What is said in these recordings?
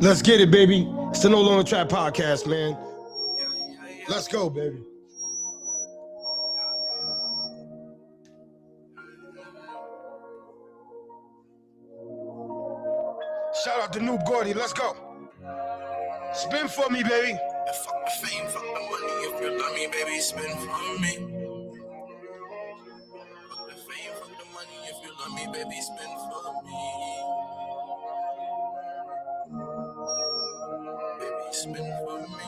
Let's get it, baby. It's the No Longer Trap podcast, man. Let's go, baby. Shout out to Noob Gordy. Let's go. Spin for me, baby. Fuck the fame, fuck the money. If you love me, baby, spin for me. Fuck the fame, fuck the money. If you love me, baby, spin for me. Baby, spin for me.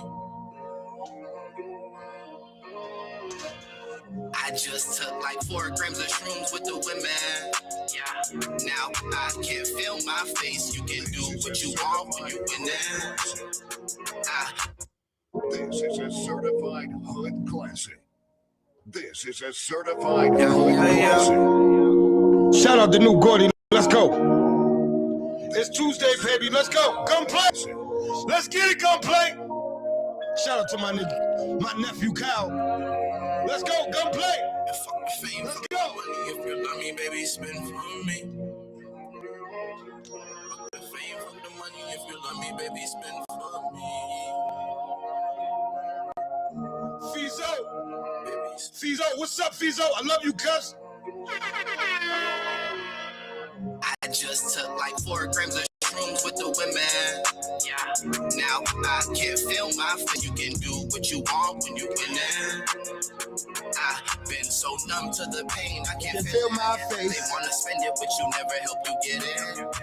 I just took like 4 grams of shrooms with the women. Yeah. Now I can't feel my face. You can do what you want when you win it. This is a certified hood classic. This is a certified hood classic. Shout out to Noob Gordy. Let's go. It's Tuesday, baby. Let's go. Come play. Let's get it. Come play. Shout out to my nigga, my nephew Kyle. Let's go. Come play. Fuck the fame, let's fuck go. The money. If you love me, baby, spin for me. Fuck the fame, fuck the money. If you love me, baby, spin for me. Fizo, what's up, Fizo? I love you, cuz. I just took like 4 grams of shrooms with the women. Yeah. Now I can't feel my face. You can do what you want when you win it. I've been so numb to the pain, I can't feel my face. They wanna spend it, but you never help you get it.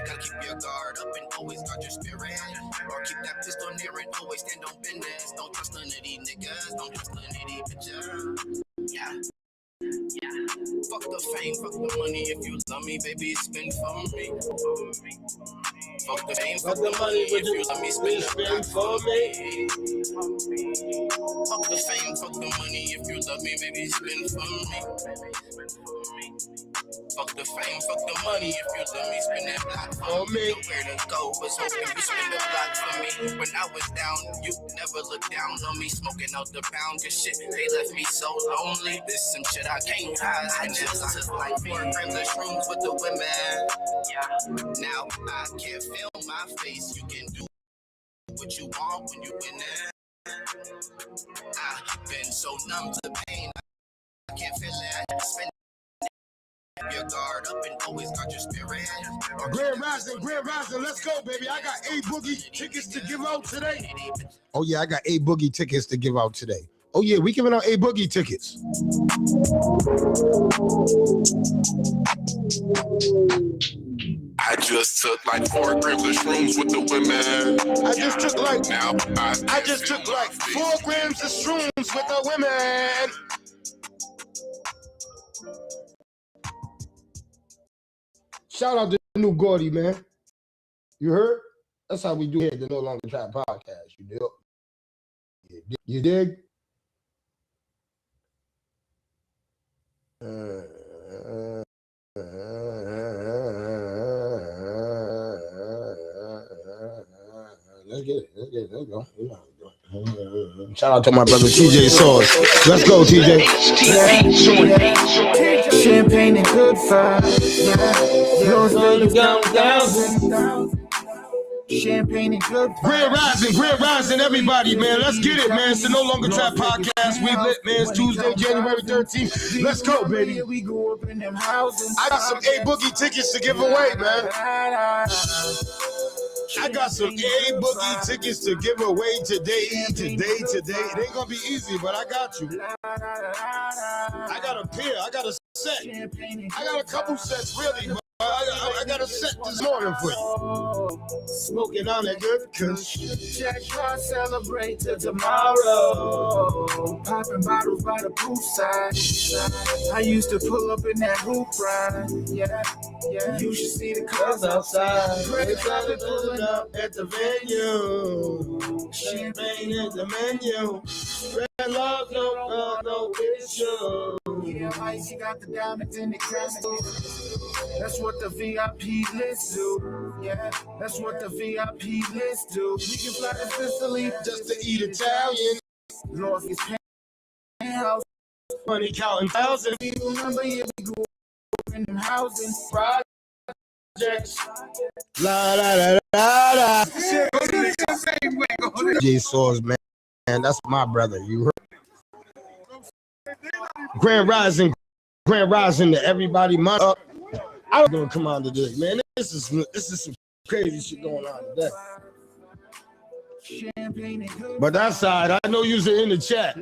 Gotta keep your guard up and always guard your spirit. Or keep that pistol near it, always stand on business. Don't trust none of these niggas, don't trust none of these bitches. Yeah. Yeah. Fuck the fame, fuck the money. If you love me, baby, spin for me. Fuck the fame, fuck the money. If you love me, spin for me. Fuck the fame, fuck the money. If you love me, baby, spin for me. Fuck the fame, fuck the money. If you love me, spin that block for me. Where to go was hoping you spin the block for me. When I was down, you never looked down on me. Smoking out the pound, cause shit, they left me so lonely. This some shit I can't hide. I just took like 4 grams of shrooms with the women. Yeah. Now I can't feel my face. You can do what you want when you win it. I've been so numb to pain, I can't feel it. Spend your guard up and always guard your spirit. Grand Rising, let's go, baby. I got A Boogie tickets to give out today. Oh yeah, I got A Boogie tickets to give out today. Oh yeah, we giving out A Boogie tickets. I just took like 4 grams of shrooms with the women. I just took like 4 grams of shrooms with the women. Shout out to Noob Gordy, man. You heard? That's how we do here at the No Longer Trap podcast. You dig? You dig? Let's get it. Let's go. Shout out to my brother TJ Sauce. Let's go, TJ. Champagne and good vibes. Yeah. Champagne and good vibes. Grand Rising, everybody, man. Let's get it, man. It's the No Longer Trap podcast. We lit, man. It's Tuesday, January 13th. Let's go, baby. I got some A Boogie tickets to give away, man. I got some A Boogie tickets to give away today. It ain't gonna be easy, but I got you. I got a pair. I got a set. I got a couple sets, really, but I got a set this morning for you. Smoking on that good kush. Jack Car celebrate till tomorrow. Popping bottles by the poolside. I used to pull up in that hoop ride. Yeah. You should see the cars outside. Great time pulling up at the venue. Champagne at the menu. Red love, no issue. Yeah, Icy got the diamonds in the casket. That's what the VIP list do. Yeah, that's what the VIP list do. We can fly to Sicily just to eat Italian. North is penthouse. Money counting thousands. We remember, yeah, we grew up in them housing projects. La la la la la. J Swords, man. That's my brother. You heard? Grand Rising to everybody. I was gonna come on today, man. This is some crazy shit going on today. But that side, I know you're in the chat.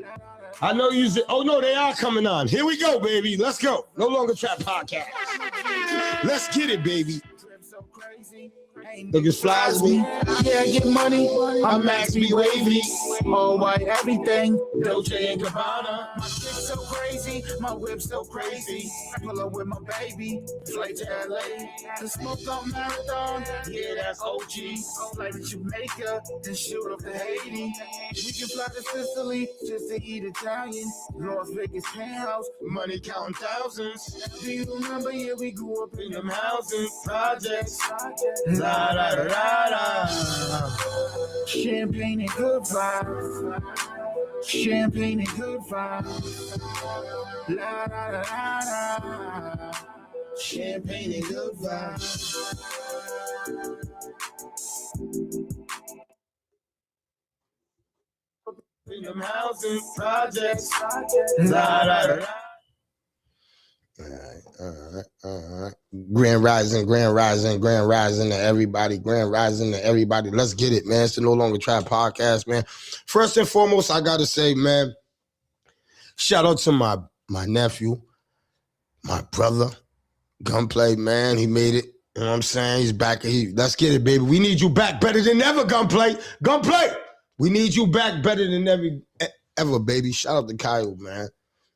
I know you're. Oh no, they are coming on. Here we go, baby. Let's go. No Longer Trap Podcast. Let's get it, baby. Look at flies me. Yeah, get money. I'm Max B Wavy. All white, everything. Dolce and Gabbana. My shit's so crazy. My whip's so crazy. I pull up with my baby. Flight to LA. The smoke on marathon. Yeah, that's OG. Flight to Jamaica. Then shoot up to Haiti. We can fly to Sicily just to eat Italian. Las Vegas penthouse. Money counting thousands. Do you remember? Yeah, we grew up in them houses. Projects. La la la la. Champagne and good vibes. Champagne and good vibes. La la la la. Champagne and good vibes. In them houses, projects. La la la. All right. Grand Rising to everybody. Grand Rising to everybody. Let's get it, man. It's the No Longer Trap Podcast, man. First and foremost, I gotta say, man, shout out to my nephew, my brother, Gunplay, man. He made it. You know what I'm saying? He's back. Let's get it, baby. We need you back better than ever, Gunplay. We need you back better than ever, baby. Shout out to Kyle, man.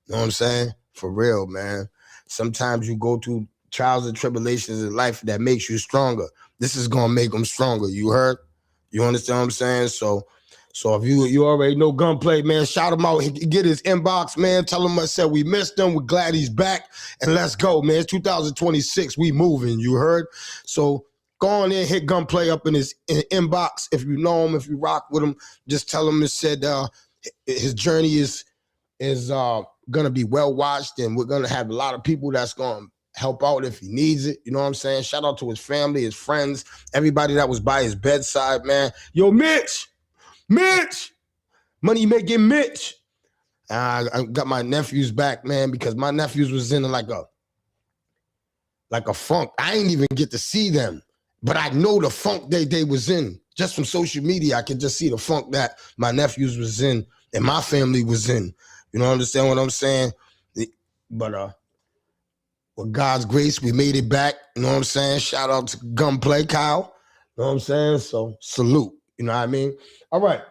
You know what I'm saying? For real, man. Sometimes you go through trials and tribulations in life that makes you stronger. This is gonna make them stronger. You heard? You understand what I'm saying? So if you already know Gunplay, man, shout him out. Get his inbox, man. Tell him I said we missed him. We're glad he's back. And let's go, man. It's 2026. We moving. You heard? So go on in, hit Gunplay up in his inbox. If you know him, if you rock with him, just tell him it said his journey is gonna be well watched, and we're gonna have a lot of people that's gonna help out if he needs it. You know what I'm saying? Shout out to his family, his friends, everybody that was by his bedside, man. Yo, Mitch, money making Mitch. I got my nephews back, man, because my nephews was in like a funk. I ain't even get to see them, but I know the funk they was in. Just from social media, I could just see the funk that my nephews was in and my family was in. You know, understand what I'm saying? But with God's grace, we made it back. You know what I'm saying? Shout out to Gunplay, Kyle. You know what I'm saying? So salute. You know what I mean? All right.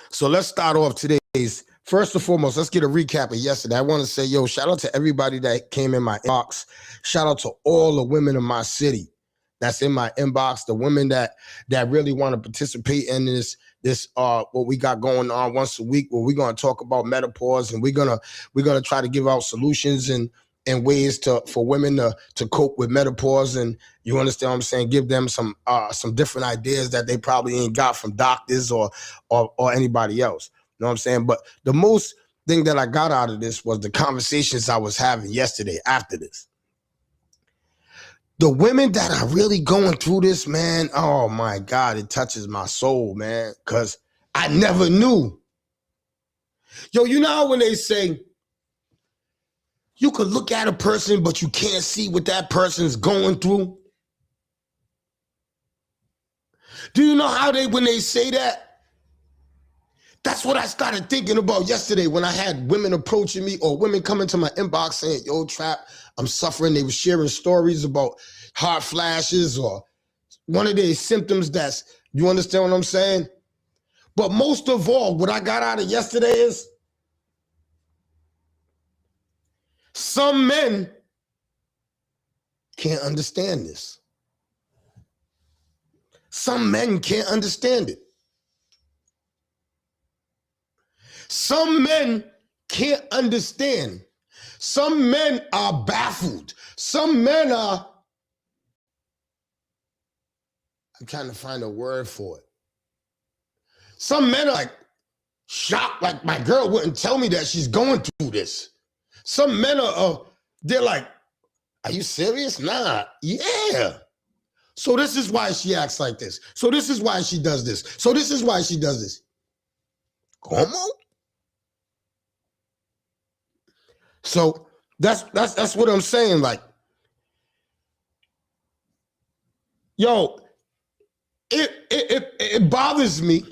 So let's start off today's. First and foremost, let's get a recap of yesterday. I want to say, yo, shout out to everybody that came in my inbox. Shout out to all the women in my city that's in my inbox, the women that really want to participate in this what we got going on once a week, where we're going to talk about menopause, and we're gonna try to give out solutions and ways for women to cope with menopause. And you understand what I'm saying? Give them some different ideas that they probably ain't got from doctors or anybody else. You know what I'm saying? But the most thing that I got out of this was the conversations I was having yesterday after this. The women that are really going through this, man, oh my God, it touches my soul, man, because I never knew. Yo, you know how when they say you could look at a person, but you can't see what that person's going through? Do you know how when they say that? That's what I started thinking about yesterday when I had women approaching me or women coming to my inbox saying, yo, Trap, I'm suffering. They were sharing stories about hot flashes or one of their symptoms you understand what I'm saying? But most of all, what I got out of yesterday is some men can't understand this. Some men can't understand it. Some men can't understand. Some men are baffled. Some men are, I'm trying to find a word for it. Some men are like shocked, like my girl wouldn't tell me that she's going through this. Some men they're like, are you serious? Nah, yeah. So this is why she acts like this. So this is why she does this. So this is why she does this. ¿Cómo? So that's what I'm saying. Like, yo, it bothers me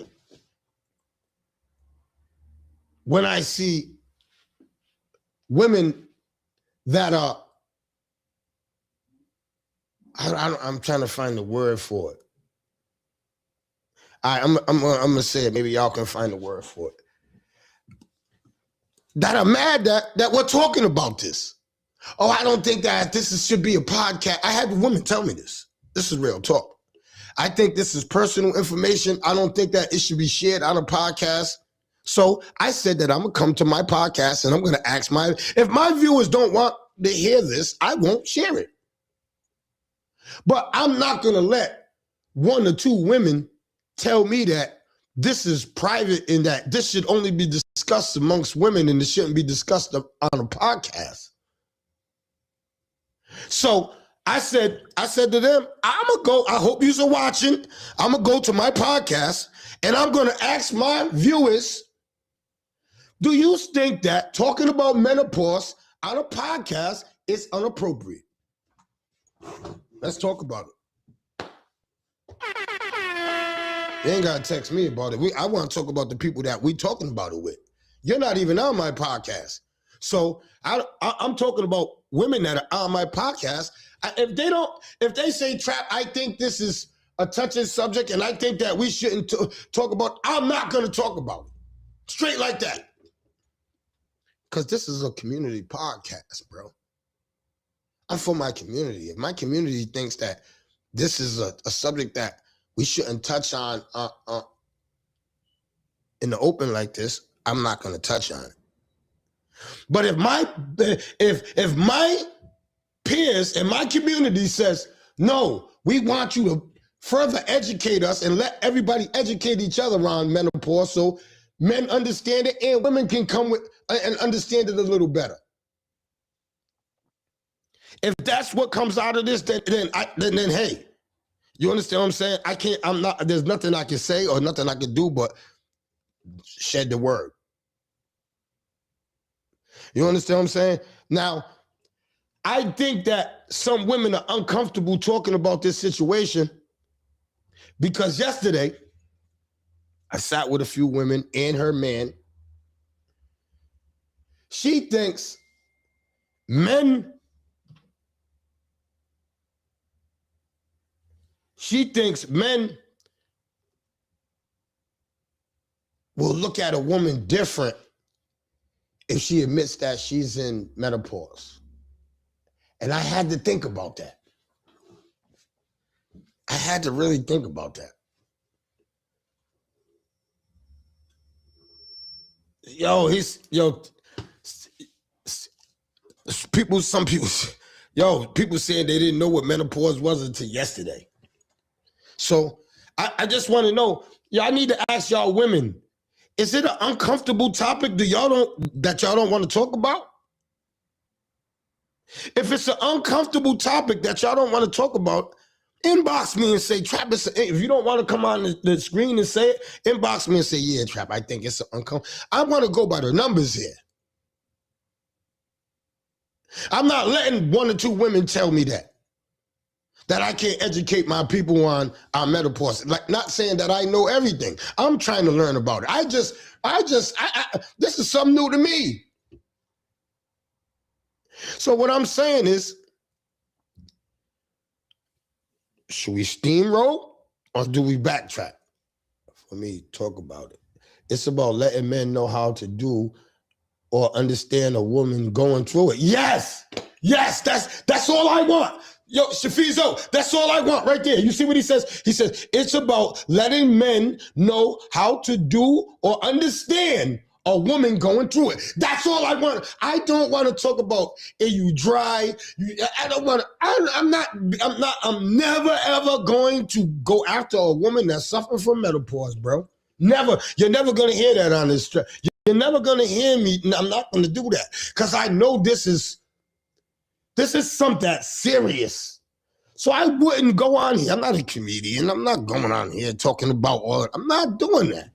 when I see women that are, I'm trying to find the word for it. I'm gonna say it. Maybe y'all can find the word for it. That are mad that we're talking about this. Oh, I don't think that should be a podcast. I had women tell me this. This is real talk. I think this is personal information. I don't think that it should be shared on a podcast. So I said that I'm gonna come to my podcast and I'm gonna ask if my viewers don't want to hear this, I won't share it. But I'm not gonna let one or two women tell me that this is private and that this should only be discussed amongst women and it shouldn't be discussed on a podcast. So I said to them, I'm gonna go, I hope you're watching, I'm gonna go to my podcast and I'm gonna ask my viewers, do you think that talking about menopause on a podcast is inappropriate? Let's talk about it. You ain't gotta text me about it. I want to talk about the people that we talking about it with. You're not even on my podcast. So I'm talking about women that are on my podcast. If they say, Trap, I think this is a touching subject and I think that we shouldn't talk about, I'm not gonna talk about it. Straight like that. Because this is a community podcast, bro. I'm for my community. If my community thinks that this is a subject that we shouldn't touch on in the open like this, I'm not going to touch on it. But if my peers and my community says, no, we want you to further educate us and let everybody educate each other on menopause so men understand it and women can come with and understand it a little better. If that's what comes out of this, then hey, you understand what I'm saying? There's nothing I can say or nothing I can do but shed the word. You understand what I'm saying? Now, I think that some women are uncomfortable talking about this situation because yesterday I sat with a few women and her man. She thinks men will look at a woman different if she admits that she's in menopause. And I had to think about that. I had to really think about that. People saying they didn't know what menopause was until yesterday. So I just want to know, I need to ask y'all women, is it an uncomfortable topic that y'all don't want to talk about? If it's an uncomfortable topic that y'all don't want to talk about, inbox me and say, Trap, if you don't want to come on the screen and say it, inbox me and say, yeah, Trap, I think it's uncomfortable. I want to go by the numbers here. I'm not letting one or two women tell me that I can't educate my people on menopause. Like, not saying that I know everything. I'm trying to learn about it. This is something new to me. So what I'm saying is, should we steamroll or do we backtrack? For me, talk about it. It's about letting men know how to do or understand a woman going through it. Yes, that's all I want. Yo, Shafizo, that's all I want right there. You see what he says? He says, it's about letting men know how to do or understand a woman going through it. That's all I want. I don't want to talk about, are you dry? I don't want to, I'm never ever going to go after a woman that's suffering from menopause, bro. Never. You're never going to hear that on this track. You're never going to hear me. I'm not going to do that because I know this is something that's serious. So I wouldn't go on here. I'm not a comedian. I'm not going on here talking about all. I'm not doing that.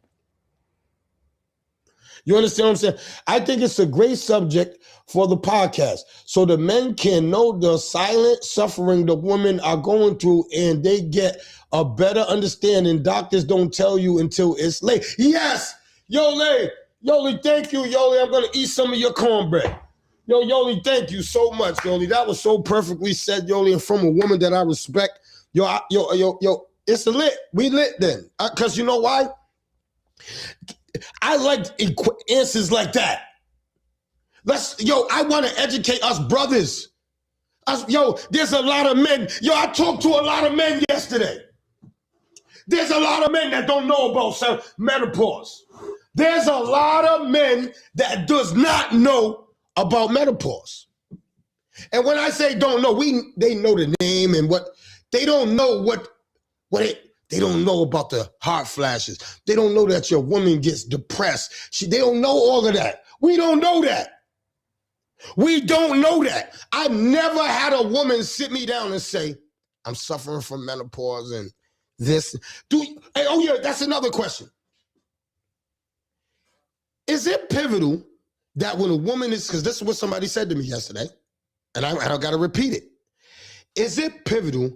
You understand what I'm saying? I think it's a great subject for the podcast, so the men can know the silent suffering the women are going through, and they get a better understanding. Doctors don't tell you until it's late. Yes, Yoli, thank you, Yoli. I'm gonna eat some of your cornbread. Yo, Yoli, thank you so much, Yoli. That was so perfectly said, Yoli, and from a woman that I respect. Yo, it's lit. We lit then, because you know why? I like answers like that. I want to educate us brothers. There's a lot of men. I talked to a lot of men yesterday. There's a lot of men that don't know about menopause. There's a lot of men that does not know about menopause. And when I say don't know, they know the name and what they don't know they don't know about the hot flashes. They don't know that your woman gets depressed. They don't know all of that. We don't know that. We don't know that. I never had a woman sit me down and say, I'm suffering from menopause and this. That's another question. Is it pivotal that when a woman is, because this is what somebody said to me yesterday, and I got to repeat it. Is it pivotal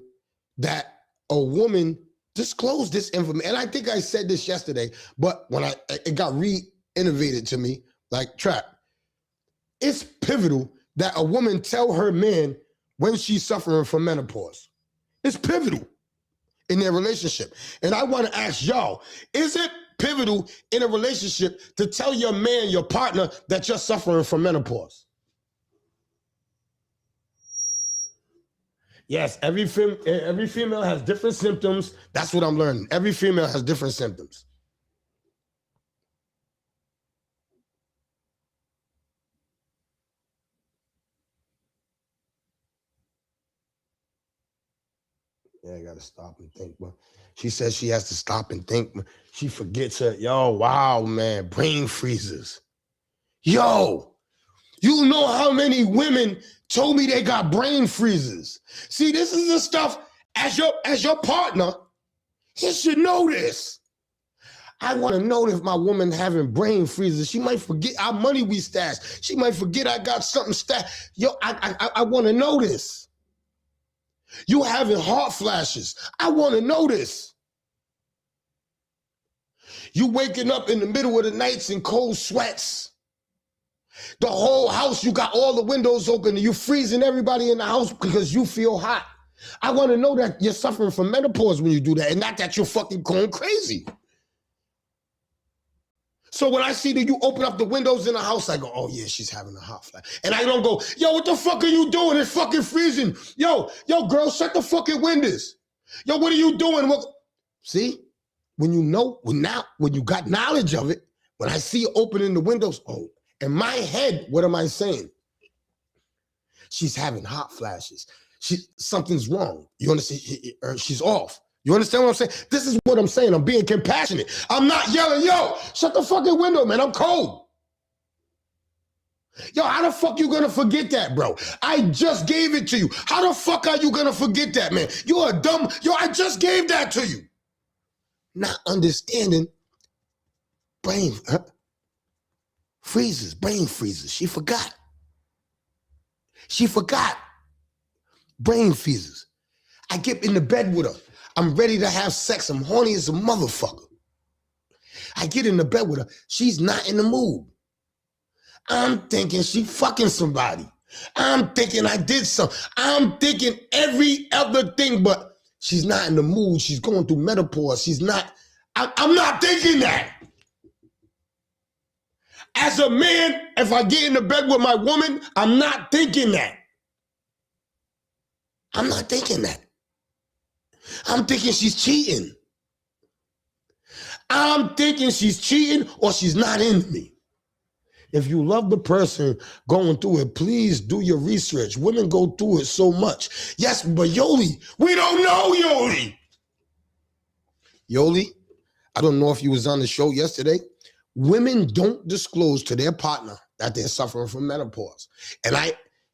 that a woman disclose this information? And I think I said this yesterday, but when it got re-innovated to me, like trap. It's pivotal that a woman tell her man when she's suffering from menopause. It's pivotal in their relationship. And I want to ask y'all, is it pivotal in a relationship to tell your man, your partner, that you're suffering from menopause? Yes, every female has different symptoms. That's what I'm learning. Every female has different symptoms. Yeah, I got to stop and think. But she says she has to stop and think. She forgets her. Yo, wow, man, brain freezes. Yo, you know how many women told me they got brain freezes. See, this is the stuff as your partner, you should know this. I want to know if my woman having brain freezes. She might forget our money we stashed. She might forget I got something stashed. Yo, I want to know this. You having heart flashes. I want to know this. You waking up in the middle of the nights in cold sweats. The whole house, you got all the windows open and you freezing everybody in the house because you feel hot. I want to know that you're suffering from menopause when you do that and not that you're fucking going crazy. So when I see that you open up the windows in the house, I go, oh yeah, she's having a hot flash. And I don't go, yo, what the fuck are you doing? It's fucking freezing. Yo, girl, shut the fucking windows. Yo, what are you doing? See, when you know, when you got knowledge of it, when I see you opening the windows, oh, in my head, what am I saying? She's having hot flashes. Something's wrong. You understand? She's off. You understand what I'm saying? This is what I'm saying. I'm being compassionate. I'm not yelling, yo, shut the fucking window, man. I'm cold. Yo, how the fuck you gonna forget that, bro? I just gave it to you. How the fuck are you gonna forget that, man? You're a dumb, I just gave that to you. Not understanding brain freezes. She forgot. Brain freezes. I get in the bed with her. I'm ready to have sex. I'm horny as a motherfucker. I get in the bed with her. She's not in the mood. I'm thinking she fucking somebody. I'm thinking I did something. I'm thinking every other thing, but she's not in the mood. She's going through menopause. She's not. I'm not thinking that. As a man, if I get in the bed with my woman, I'm not thinking that. I'm not thinking that. I'm thinking she's cheating. I'm thinking she's cheating or she's not in me. If you love the person going through it, please do your research. Women go through it so much. Yes, but Yoli, we don't know Yoli. Yoli, I don't know if you was on the show yesterday. Women don't disclose to their partner that they're suffering from menopause. And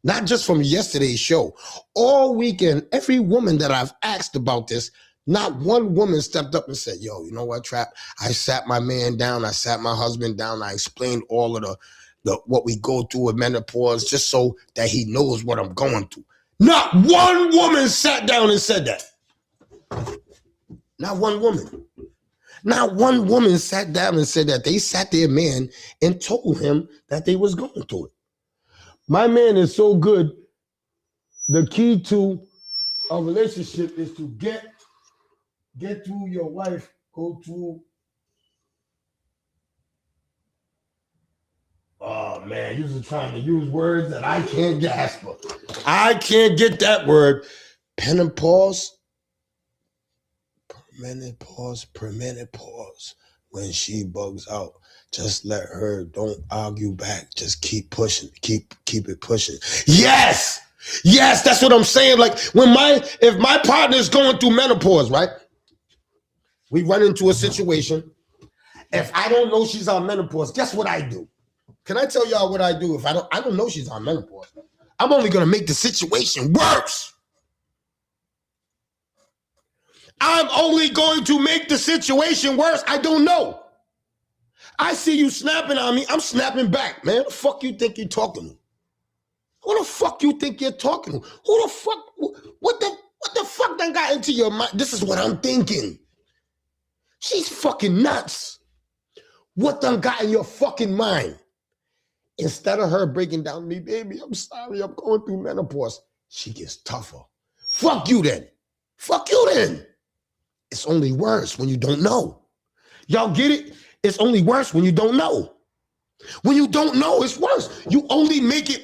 Not just from yesterday's show. All weekend, every woman that I've asked about this, not one woman stepped up and said, yo, you know what, Trap? I sat my man down. I sat my husband down. I explained all of the what we go through with menopause just so that he knows what I'm going through. Not one woman sat down and said that. Not one woman. Not one woman sat down and said that. They sat their man and told him that they was going through it. My man is so good. The key to a relationship is to get to your wife, go to. Oh man, you're just trying to use words that I can't grasp. I can't get that word. Menopause. Per minute pause. When she bugs out, just let her. Don't argue back. Just keep pushing. Keep it pushing. Yes, that's what I'm saying. Like if my partner is going through menopause, right? We run into a situation. If I don't know she's on menopause, guess what I do? Can I tell y'all what I do if I don't know she's on menopause? I'm only gonna make the situation worse. I'm only going to make the situation worse. I don't know. I see you snapping on me. I'm snapping back, man. Who the fuck you think you're talking to? Who the fuck you think you're talking to? Who the fuck? What the fuck done got into your mind? This is what I'm thinking. She's fucking nuts. What done got in your fucking mind? Instead of her breaking down to me, baby, I'm sorry, I'm going through menopause, she gets tougher. Fuck you then. Fuck you then. It's only worse when you don't know. Y'all get it? It's only worse when you don't know. When you don't know, it's worse. You only make it,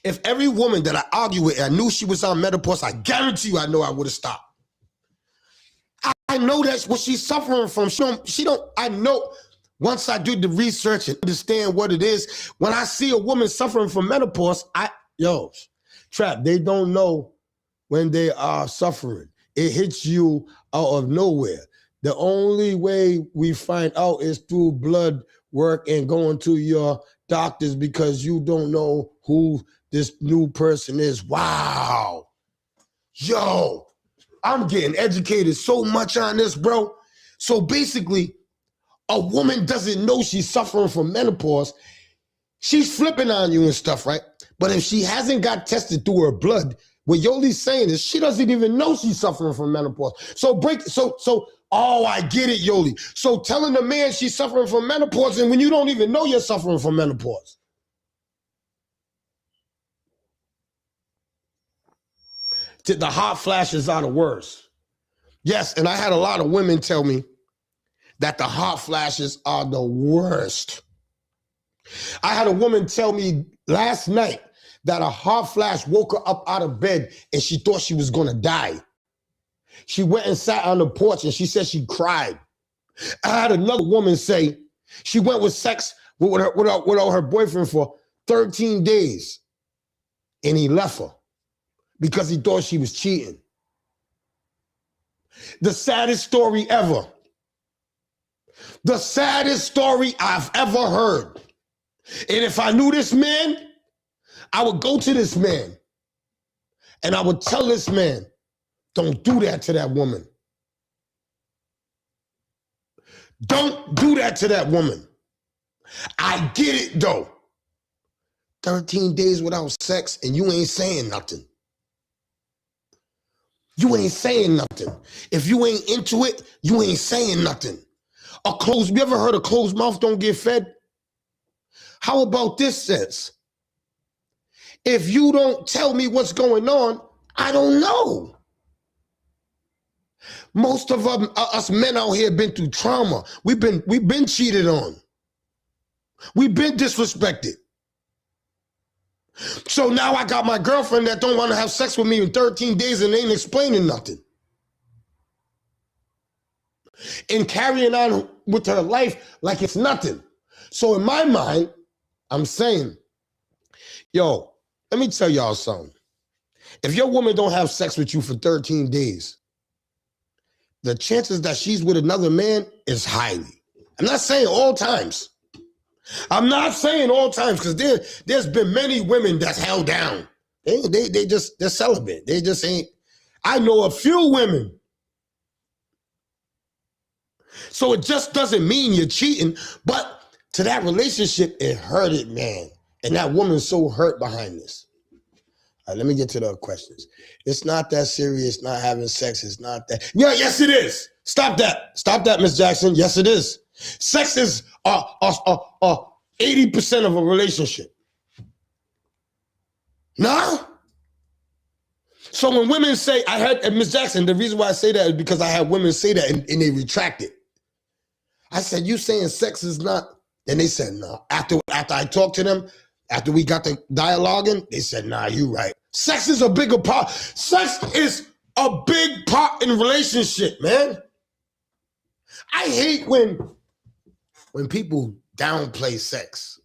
if every woman that I argue with, I knew she was on menopause, I guarantee you I know I would have stopped. I know that's what she's suffering from. I know once I do the research and understand what it is, when I see a woman suffering from menopause, Trap, they don't know when they are suffering. It hits you out of nowhere. The only way we find out is through blood work and going to your doctors because you don't know who this new person is. Wow. I'm getting educated so much on this, bro. So basically, a woman doesn't know she's suffering from menopause. She's flipping on you and stuff, right? But if she hasn't got tested through her blood, what Yoli's saying is she doesn't even know she's suffering from menopause. I get it, Yoli. So telling the man she's suffering from menopause and when you don't even know you're suffering from menopause. The hot flashes are the worst. Yes, and I had a lot of women tell me that the hot flashes are the worst. I had a woman tell me last night that a hot flash woke her up out of bed and she thought she was gonna die. She went and sat on the porch and she said she cried. I had another woman say she went with sex with her boyfriend for 13 days and he left her because he thought she was cheating. The saddest story ever. The saddest story I've ever heard. And if I knew this man, I would go to this man and I would tell this man, don't do that to that woman. Don't do that to that woman. I get it though. 13 days without sex and you ain't saying nothing. You ain't saying nothing. If you ain't into it, you ain't saying nothing. You ever heard a closed mouth don't get fed? How about this sense? If you don't tell me what's going on, I don't know. Most of us men out here been through trauma. We've been cheated on. We've been disrespected. So now I got my girlfriend that don't want to have sex with me in 13 days and ain't explaining nothing. And carrying on with her life like it's nothing. So in my mind, I'm saying, let me tell y'all something. If your woman don't have sex with you for 13 days, the chances that she's with another man is highly. I'm not saying all times. I'm not saying all times, because there's been many women that's held down. They're celibate. They just ain't. I know a few women. So it just doesn't mean you're cheating, but to that relationship, it hurted, man. And that woman's so hurt behind this. All right, let me get to the questions. It's not that serious, not having sex. It's not that. Yeah, yes, it is. Stop that. Stop that, Miss Jackson. Yes, it is. Sex is 80% of a relationship. No? So when women say, I heard, and Miss Jackson, the reason why I say that is because I had women say that and they retract it. I said, you saying sex is not, and they said, no. After I talked to them, after we got the dialoguing, they said, nah, you right. Sex is a bigger part. Sex is a big part in relationship, man. I hate when people downplay sex.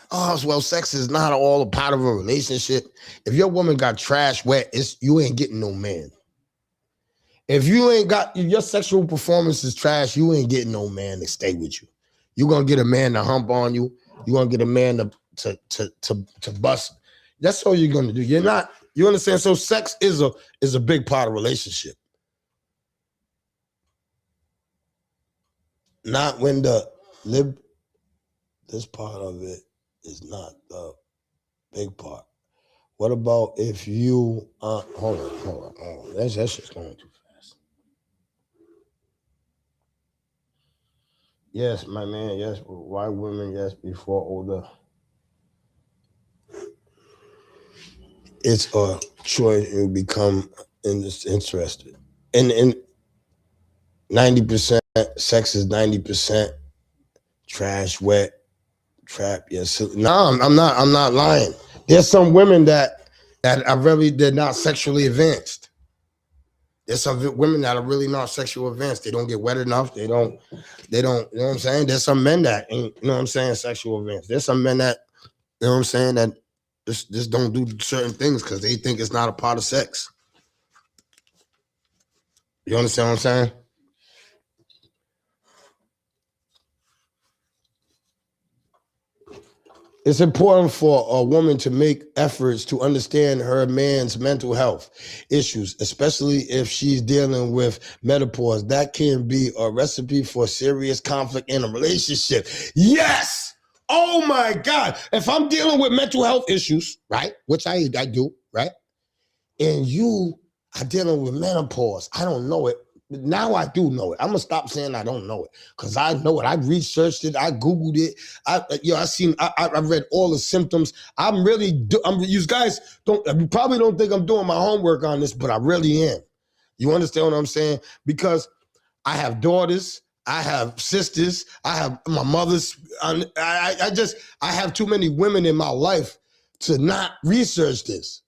Oh, well, sex is not all a part of a relationship. If your woman got trash wet, you ain't getting no man. If your sexual performance is trash, you ain't getting no man to stay with you. You're gonna get a man to hump on you. You're gonna get a man to bust. That's all you're gonna do. You understand? So sex is a big part of relationship. Not when this part of it is not the big part. What about if you hold on. That's just going too fast. Yes, my man, yes. Why women, yes, before older. It's a choice, you become interested. And 90%, sex is 90%, trash, wet, trap, yes. No, I'm not lying. There's some women that they're not sexually advanced. There's some women that are really not sexually advanced. They don't get wet enough. They don't, you know what I'm saying? There's some men that ain't, you know what I'm saying, sexual advanced. There's some men that, you know what I'm saying, that just don't do certain things because they think it's not a part of sex. You understand what I'm saying? It's important for a woman to make efforts to understand her man's mental health issues, especially if she's dealing with menopause. That can be a recipe for serious conflict in a relationship. Yes! Oh my God. If I'm dealing with mental health issues, right, which I do, right, and you are dealing with menopause, I don't know it. Now I do know it. I'm gonna stop saying I don't know it because I know it. I researched it. I Googled it. I read all the symptoms. You guys you probably don't think I'm doing my homework on this, but I really am. You understand what I'm saying? Because I have daughters. I have sisters. I have my mother's. I have too many women in my life to not research this.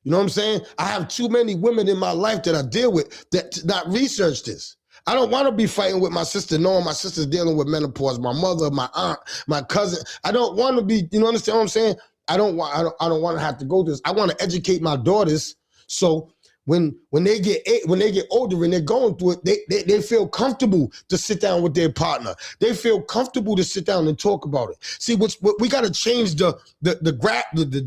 You know what I'm saying? I have too many women in my life that I deal with that to not research this. I don't want to be fighting with my sister, knowing my sister's dealing with menopause, my mother, my aunt, my cousin. I don't want to be, you know, understand what I'm saying? I don't want to have to go through this. I want to educate my daughters so when they get older and they're going through it, they feel comfortable to sit down with their partner. They feel comfortable to sit down and talk about it. See, what we got to change the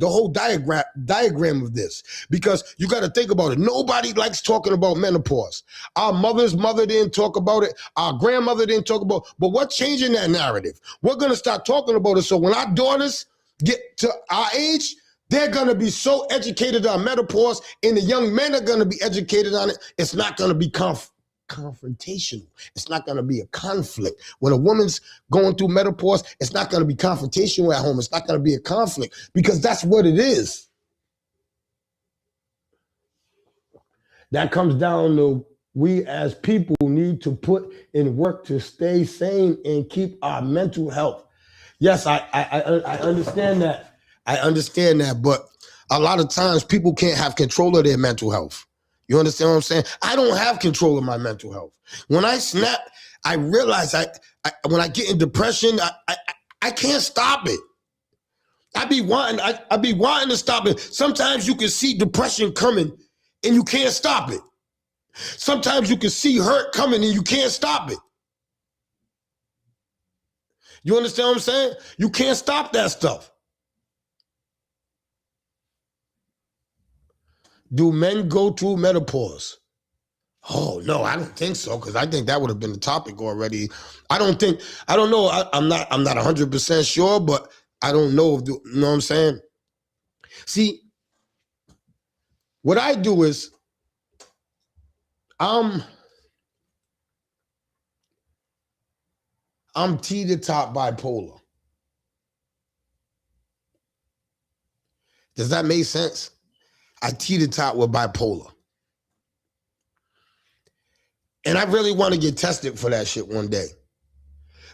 whole diagram of this, because you got to think about it. Nobody likes talking about menopause. Our mother's mother didn't talk about it. Our grandmother didn't talk about it. But we're changing that narrative. We're gonna start talking about it. So when our daughters get to our age, they're going to be so educated on menopause, and the young men are going to be educated on it. It's not going to be confrontational. It's not going to be a conflict. When a woman's going through menopause, it's not going to be confrontational at home. It's not going to be a conflict because that's what it is. That comes down to we as people need to put in work to stay sane and keep our mental health. Yes, I understand that. I understand that, but a lot of times people can't have control of their mental health. You understand what I'm saying? I don't have control of my mental health. When I snap, I realize when I get in depression, I can't stop it. I be wanting to stop it. Sometimes you can see depression coming and you can't stop it. Sometimes you can see hurt coming and you can't stop it. You understand what I'm saying? You can't stop that stuff. Do men go through menopause? Oh, no, I don't think so, because I think that would have been the topic already. I don't know. I'm not 100% sure, but I don't know. You know what I'm saying? See, what I do is I'm teeter-top bipolar. Does that make sense? I teeter-top with bipolar. And I really want to get tested for that shit one day.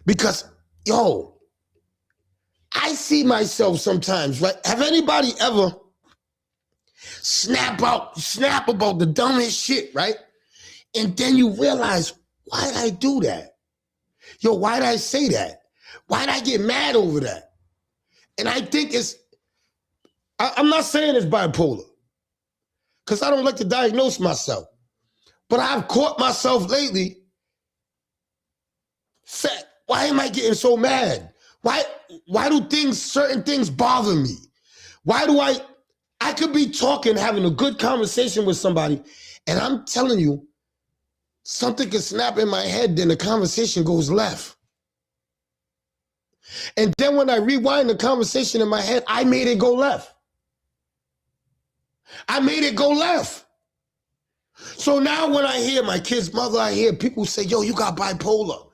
Because, yo, I see myself sometimes, right? Have anybody ever snap about the dumbest shit, right? And then you realize, why did I do that? Yo, why did I say that? Why did I get mad over that? And I think I'm not saying it's bipolar, because I don't like to diagnose myself. But I've caught myself lately saying, why am I getting so mad? Why do certain things bother me? Why do I could be talking, having a good conversation with somebody, and I'm telling you, something can snap in my head, then the conversation goes left. And then when I rewind the conversation in my head, I made it go left. I made it go left. So now when I hear my kid's mother, I hear people say, yo, you got bipolar.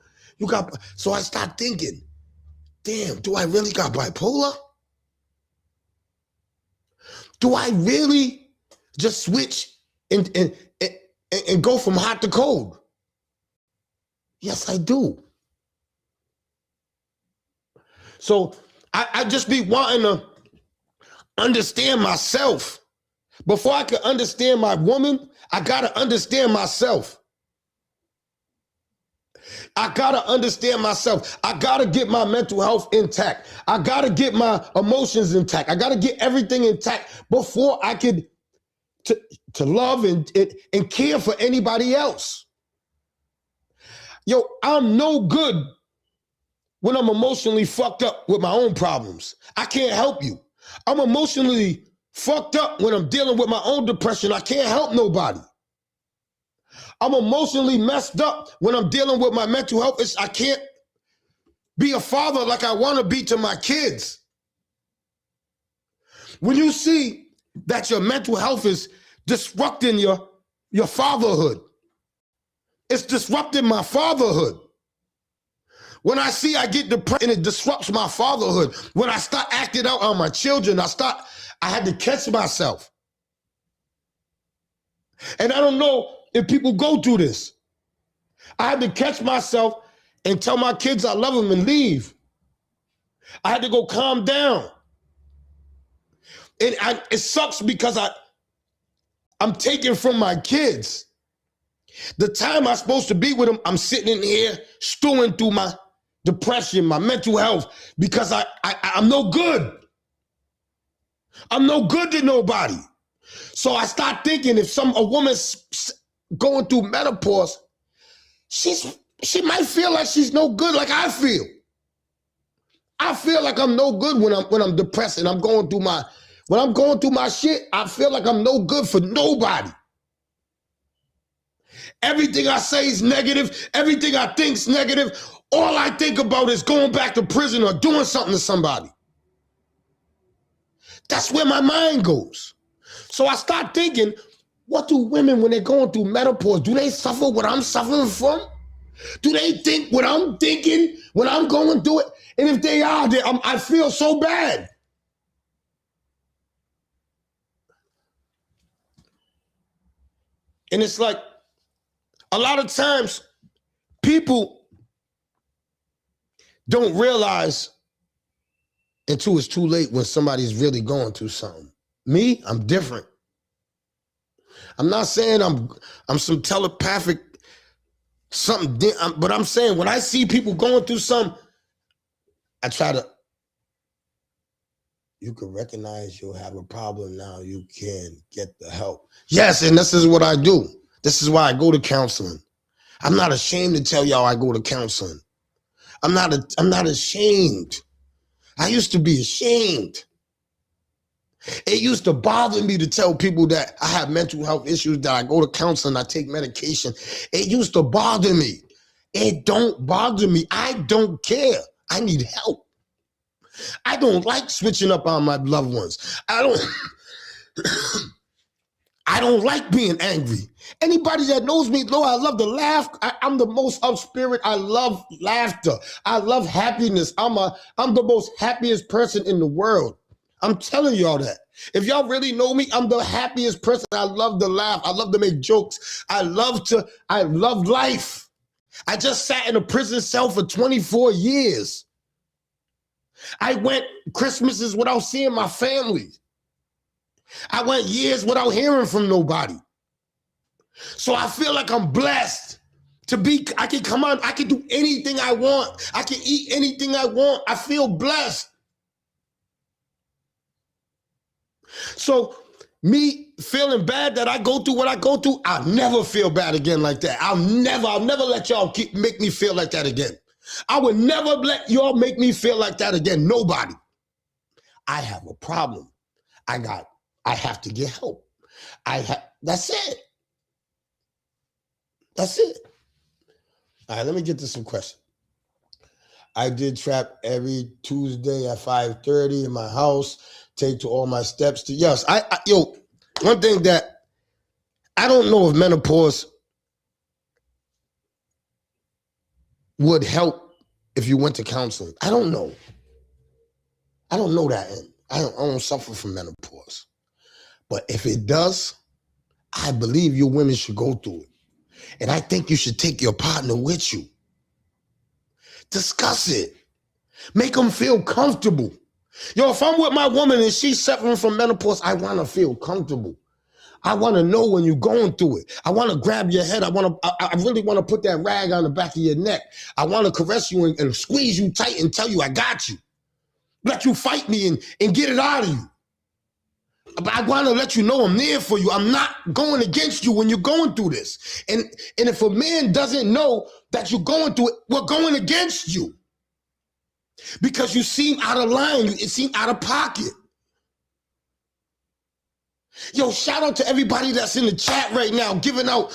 So I start thinking, damn, do I really got bipolar? Do I really just switch and go from hot to cold? Yes, I do. So I just be wanting to understand myself. Before I can understand my woman, I gotta understand myself. I gotta understand myself. I gotta get my mental health intact. I gotta get my emotions intact. I gotta get everything intact before I could to love and care for anybody else. Yo, I'm no good when I'm emotionally fucked up with my own problems. I can't help you. I'm emotionally fucked up when I'm dealing with my own depression. I can't help nobody. I'm emotionally messed up when I'm dealing with my mental health. I can't be a father like I want to be to my kids. When you see that your mental health is disrupting your fatherhood, it's disrupting my fatherhood. When I see I get depressed and it disrupts my fatherhood, when I start acting out on my children, I had to catch myself. And I don't know if people go through this. I had to catch myself and tell my kids I love them and leave. I had to go calm down. And it sucks because I'm taking from my kids. The time I'm supposed to be with them, I'm sitting in here stewing through my depression, my mental health, because I'm no good. I'm no good to nobody. So I start thinking if a woman's going through menopause, she might feel like she's no good like I feel. I feel like I'm no good when I'm depressed and when I'm going through my shit, I feel like I'm no good for nobody. Everything I say is negative. Everything I think is negative. All I think about is going back to prison or doing something to somebody. That's where my mind goes. So I start thinking, what do women, when they're going through menopause, do they suffer what I'm suffering from? Do they think what I'm thinking when I'm going through it? And if they are, I feel so bad. And it's like, a lot of times, people don't realize until it's too late when somebody's really going through something. Me, I'm different. I'm not saying I'm some telepathic something, but I'm saying when I see people going through something, I try to, you can recognize you'll have a problem now, you can get the help. Yes, and this is what I do. This is why I go to counseling. I'm not ashamed to tell y'all I go to counseling. I'm not ashamed. I used to be ashamed. It used to bother me to tell people that I have mental health issues, that I go to counseling, I take medication. It used to bother me. It don't bother me. I don't care. I need help. I don't like switching up on my loved ones. I don't like being angry. Anybody that knows me know I love to laugh. I'm the most up spirit. I love laughter. I love happiness. I'm the most happiest person in the world. I'm telling y'all that. If y'all really know me, I'm the happiest person. I love to laugh. I love to make jokes. I love life. I just sat in a prison cell for 24 years. I went Christmases without seeing my family. I went years without hearing from nobody. So I feel like I'm blessed to be, I can come on, I can do anything I want. I can eat anything I want. I feel blessed. So me feeling bad that I go through what I go through, I'll never feel bad again like that. I'll never let y'all make me feel like that again. I would never let y'all make me feel like that again. Nobody. I have a problem. I have to get help. That's it. That's it. All right, let me get to some questions. I did trap every Tuesday at 5:30 in my house, take to all my steps to, yes. Yo, one thing that I don't know if menopause would help if you went to counseling. I don't know. I don't know that. I don't suffer from menopause. But if it does, I believe you women should go through it. And I think you should take your partner with you. Discuss it. Make them feel comfortable. Yo, if I'm with my woman and she's suffering from menopause, I want to feel comfortable. I want to know when you're going through it. I want to grab your head. I really want to put that rag on the back of your neck. I want to caress you and squeeze you tight and tell you I got you. Let you fight me and get it out of you. But I want to let you know I'm there for you. I'm not going against you when you're going through this. And if a man doesn't know that you're going through it, we're going against you. Because you seem out of line. You seem out of pocket. Yo, shout out to everybody that's in the chat right now, giving out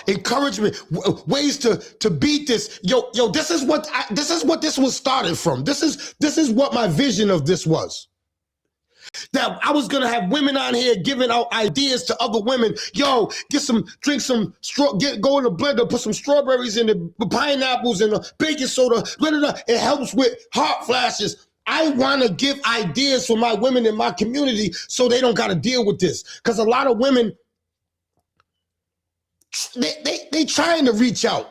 encouragement, ways to beat this. Yo, this is what this was started from. This is what my vision of this was. That I was gonna have women on here giving out ideas to other women. Yo, drink some go in the blender, put some strawberries in the pineapples and the baking soda. It helps with hot flashes. I want to give ideas for my women in my community so they don't got to deal with this. Because a lot of women, they trying to reach out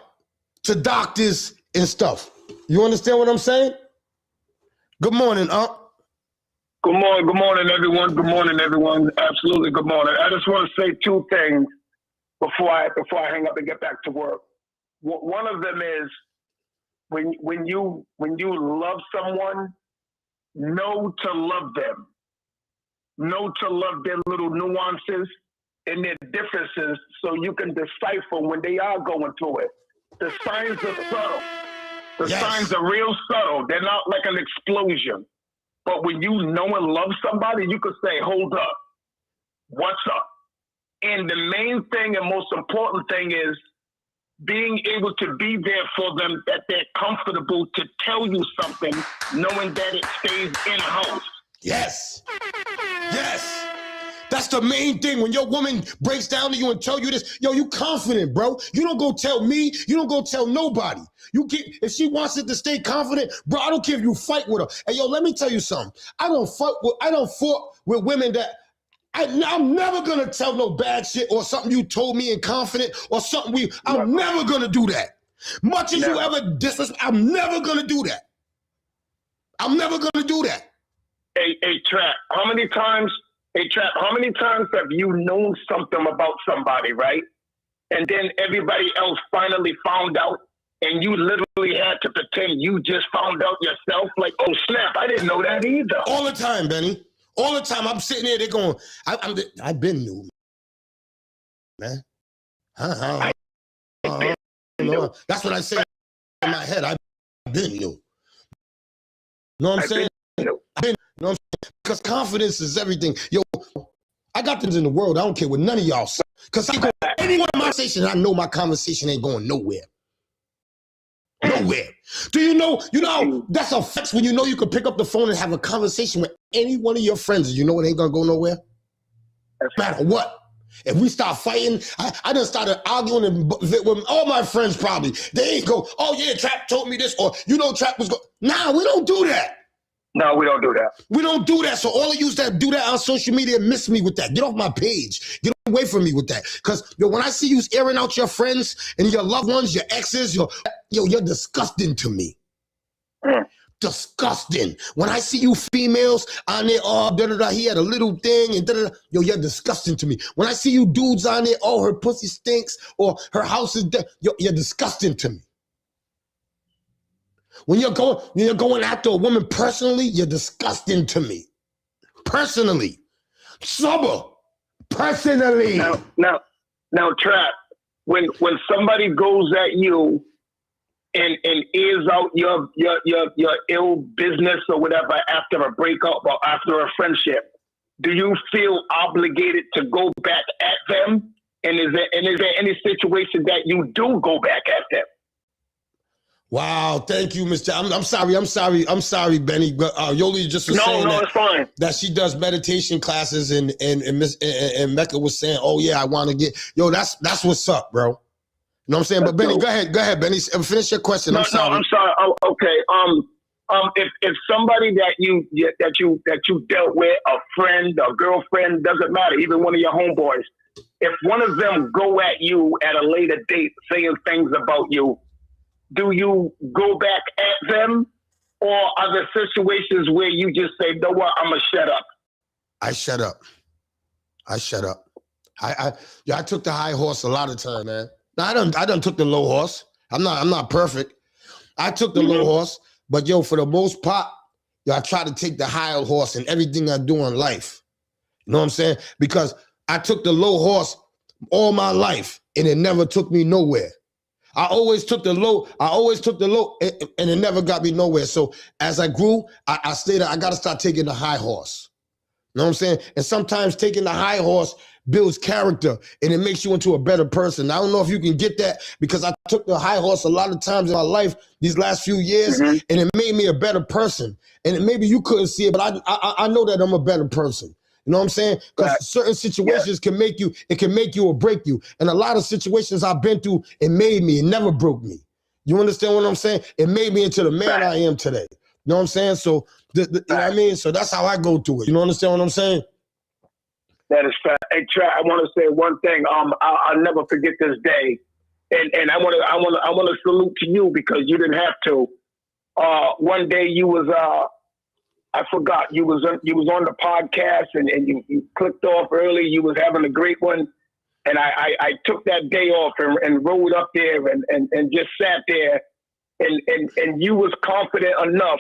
to doctors and stuff. You understand what I'm saying? Good morning, Good morning, everyone. Good morning, everyone. Absolutely, good morning. I just want to say two things before I hang up and get back to work. One of them is when you love someone, know to love them. Know to love their little nuances and their differences so you can decipher when they are going through it. The signs are subtle. The signs are real subtle. They're not like an explosion. But when you know and love somebody, you could say, hold up, what's up? And the main thing and most important thing is being able to be there for them, that they're comfortable to tell you something, knowing that it stays in-house. Yes. That's the main thing. When your woman breaks down to you and tell you this, yo, you confident, bro. You don't go tell me. You don't go tell nobody. If she wants it to stay confident, bro, I don't care if you fight with her. And yo, let me tell you something. I don't fought with women that I'm never gonna tell no bad shit or something you told me in confident or something I'm never gonna do that. Much as you ever disrespect, I'm never gonna do that. I'm never gonna do that. Hey, Trap, how many times have you known something about somebody, right? And then everybody else finally found out and you literally had to pretend you just found out yourself? Like, oh, snap, I didn't know that either. All the time, Benny. All the time. I'm sitting there, they're going, I've been new, man. That's what I say in my head. I've been new. Know what I'm saying? You know what I'm saying? Because confidence is everything. Yo, I got things in the world. I don't care what none of y'all say. Because I go anyone in my station, I know my conversation ain't going nowhere. Nowhere. Do you know that's a flex when you know you can pick up the phone and have a conversation with any one of your friends and you know it ain't gonna go nowhere? No matter what. If we start fighting, I done started arguing with all my friends probably. They ain't go, oh yeah, Trap told me this, or Trap was going. Nah, we don't do that. No, we don't do that. We don't do that. So all of you that do that on social media, miss me with that. Get off my page. Get away from me with that. Because when I see you airing out your friends and your loved ones, your exes, you're disgusting to me. Disgusting. When I see you females on there, he had a little thing and you're disgusting to me. When I see you dudes on there, her pussy stinks or her house is dead, you're disgusting to me. When you're going after a woman personally, you're disgusting to me. Personally. Sober. Personally. Now, Trap, when somebody goes at you and airs out your ill business or whatever after a breakup or after a friendship, do you feel obligated to go back at them? And is there any situation that you do go back at them? Wow, thank you, Mr. I'm sorry, Benny. But Yoli just was saying it's fine. That she does meditation classes and Mecca was saying, oh yeah, I want to get that's what's up, bro. You know what I'm saying? But Benny, go ahead, Benny. Finish your question. I'm sorry. No, I'm sorry. Oh, okay. If somebody that you dealt with, a friend, a girlfriend, doesn't matter, even one of your homeboys, if one of them go at you at a later date saying things about you, do you go back at them, or are there situations where you just say, "No, what? I'm gonna shut up"? I shut up. I took the high horse a lot of time, man. Now, I done took the low horse. I'm not perfect. I took the low horse, but for the most part, I try to take the high horse in everything I do in life. You know what I'm saying? Because I took the low horse all my life, and it never took me nowhere. I always took the low, and it never got me nowhere. So as I grew, I stayed, I got to start taking the high horse. You know what I'm saying? And sometimes taking the high horse builds character, and it makes you into a better person. I don't know if you can get that, because I took the high horse a lot of times in my life these last few years, and it made me a better person. And maybe you couldn't see it, but I know that I'm a better person. You know what I'm saying? Because certain situations can make you or break you. And a lot of situations I've been through, it made me, it never broke me. You understand what I'm saying? It made me into the man I am today. You know what I'm saying? So, you know what I mean? So that's how I go through it. You understand what I'm saying? That is fact. Hey, Trap, I want to say one thing. I'll never forget this day. And I want to salute to you, because you didn't have to. One day you was, I forgot, you was on the podcast and you clicked off early. You was having a great one. And I took that day off and rode up there and just sat there and you was confident enough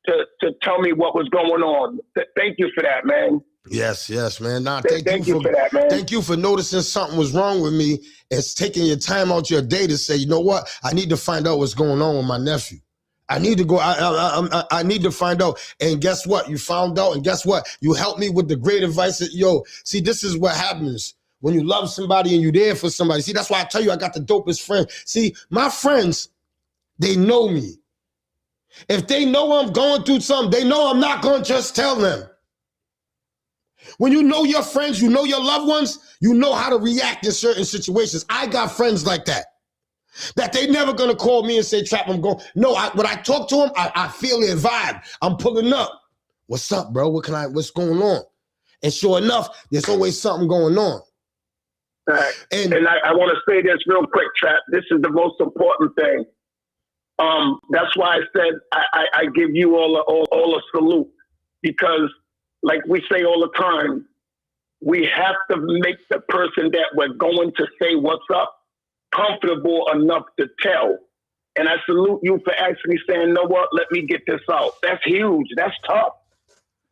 to tell me what was going on. Thank you for that, man. Yes, man. Nah, thank you for that, man. Thank you for noticing something was wrong with me. It's taking your time out your day to say, you know what? I need to find out what's going on with my nephew. I need to go. I need to find out. And guess what? You found out. And guess what? You helped me with the great advice. See, this is what happens when you love somebody and you're there for somebody. See, that's why I tell you I got the dopest friend. See, my friends, they know me. If they know I'm going through something, they know I'm not going to just tell them. When you know your friends, you know your loved ones, you know how to react in certain situations. I got friends like that. That they never gonna call me and say, Trap, I'm going. No, when I talk to them, I feel their vibe. I'm pulling up. What's up, bro? What's going on? And sure enough, there's always something going on. Right. And I want to say this real quick, Trap. This is the most important thing. That's why I said I give you all a salute, because like we say all the time, we have to make the person that we're going to say what's up comfortable enough to tell. And I salute you for actually saying, know what, let me get this out. That's huge. That's tough.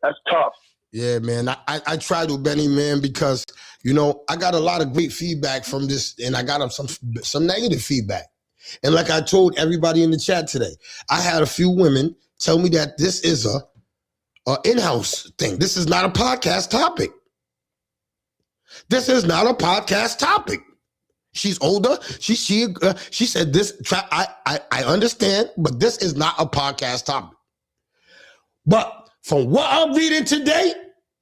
That's tough. Yeah, man. I try to, Benny, man, because, I got a lot of great feedback from this, and I got some negative feedback. And like I told everybody in the chat today, I had a few women tell me that this is a in-house thing. This is not a podcast topic. This is not a podcast topic. She's older. She said this. I understand, but this is not a podcast topic. But from what I'm reading today,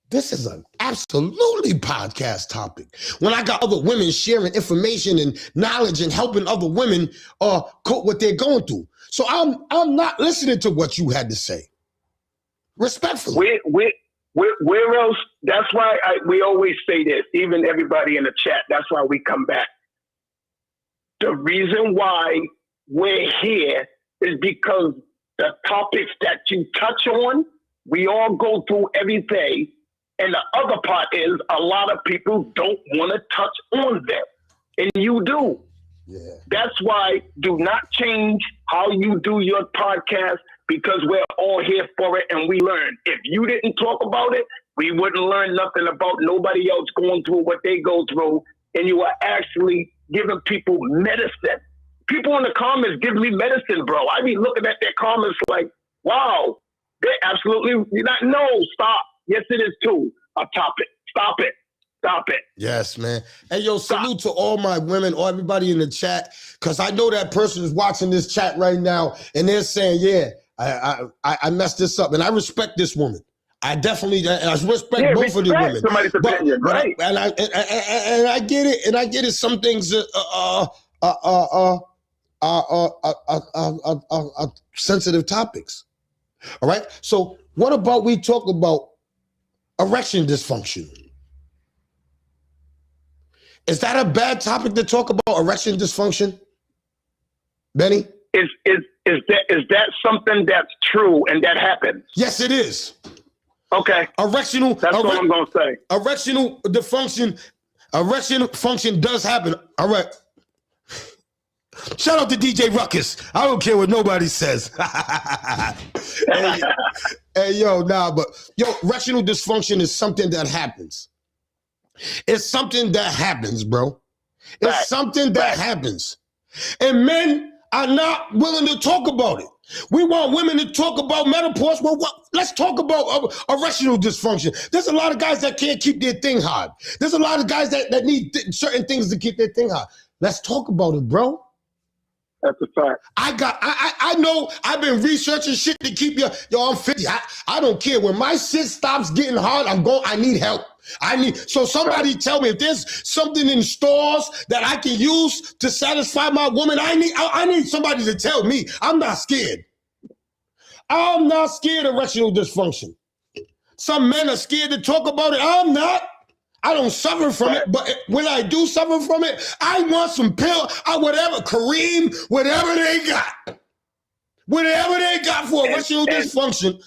this is an absolutely podcast topic. When I got other women sharing information and knowledge and helping other women cope what they're going through. So I'm not listening to what you had to say. Respectfully. Where else? That's why we always say this, even everybody in the chat. That's why we come back. The reason why we're here is because the topics that you touch on, we all go through every day. And the other part is a lot of people don't want to touch on them. And you do. Yeah. That's why do not change how you do your podcast, because we're all here for it and we learn. If you didn't talk about it, we wouldn't learn nothing about nobody else going through what they go through. And you are actually giving people medicine. People in the comments give me medicine, bro. I be looking at their comments like, wow, they absolutely not. No, stop. Yes, it is too. A topic. Stop it. Stop it. Yes, man. Hey, yo, salute to all my women, or everybody in the chat, because I know that person is watching this chat right now, and they're saying, yeah, I messed this up. And I respect this woman. I definitely, I respect both of the women. Somebody's opinion, right? And I get it, and I get it. Some things are sensitive topics. All right. So what about we talk about erection dysfunction? Is that a bad topic to talk about, erection dysfunction, Benny? Is that something that's true and that happens? Yes, it is. Okay. That's what I'm going to say. Erectional dysfunction, erection function does happen. All right. Shout out to DJ Ruckus. I don't care what nobody says. Hey, yo, erectional dysfunction is something that happens. It's something that happens, bro. It's something that happens. And men are not willing to talk about it. We want women to talk about menopause. Well, let's talk about erectional dysfunction. There's a lot of guys that can't keep their thing hard. There's a lot of guys that need certain things to keep their thing hard. Let's talk about it, bro. That's a fact. I know I've been researching shit to keep I'm 50. I don't care. When my shit stops getting hard, I need help. So somebody tell me if there's something in stores that I can use to satisfy my woman. I need somebody to tell me. I'm not scared. I'm not scared of erectional dysfunction. Some men are scared to talk about it. I'm not. I don't suffer from it, but when I do suffer from it, I want some pill, whatever, Kareem, whatever they got. Whatever they got for erectional dysfunction,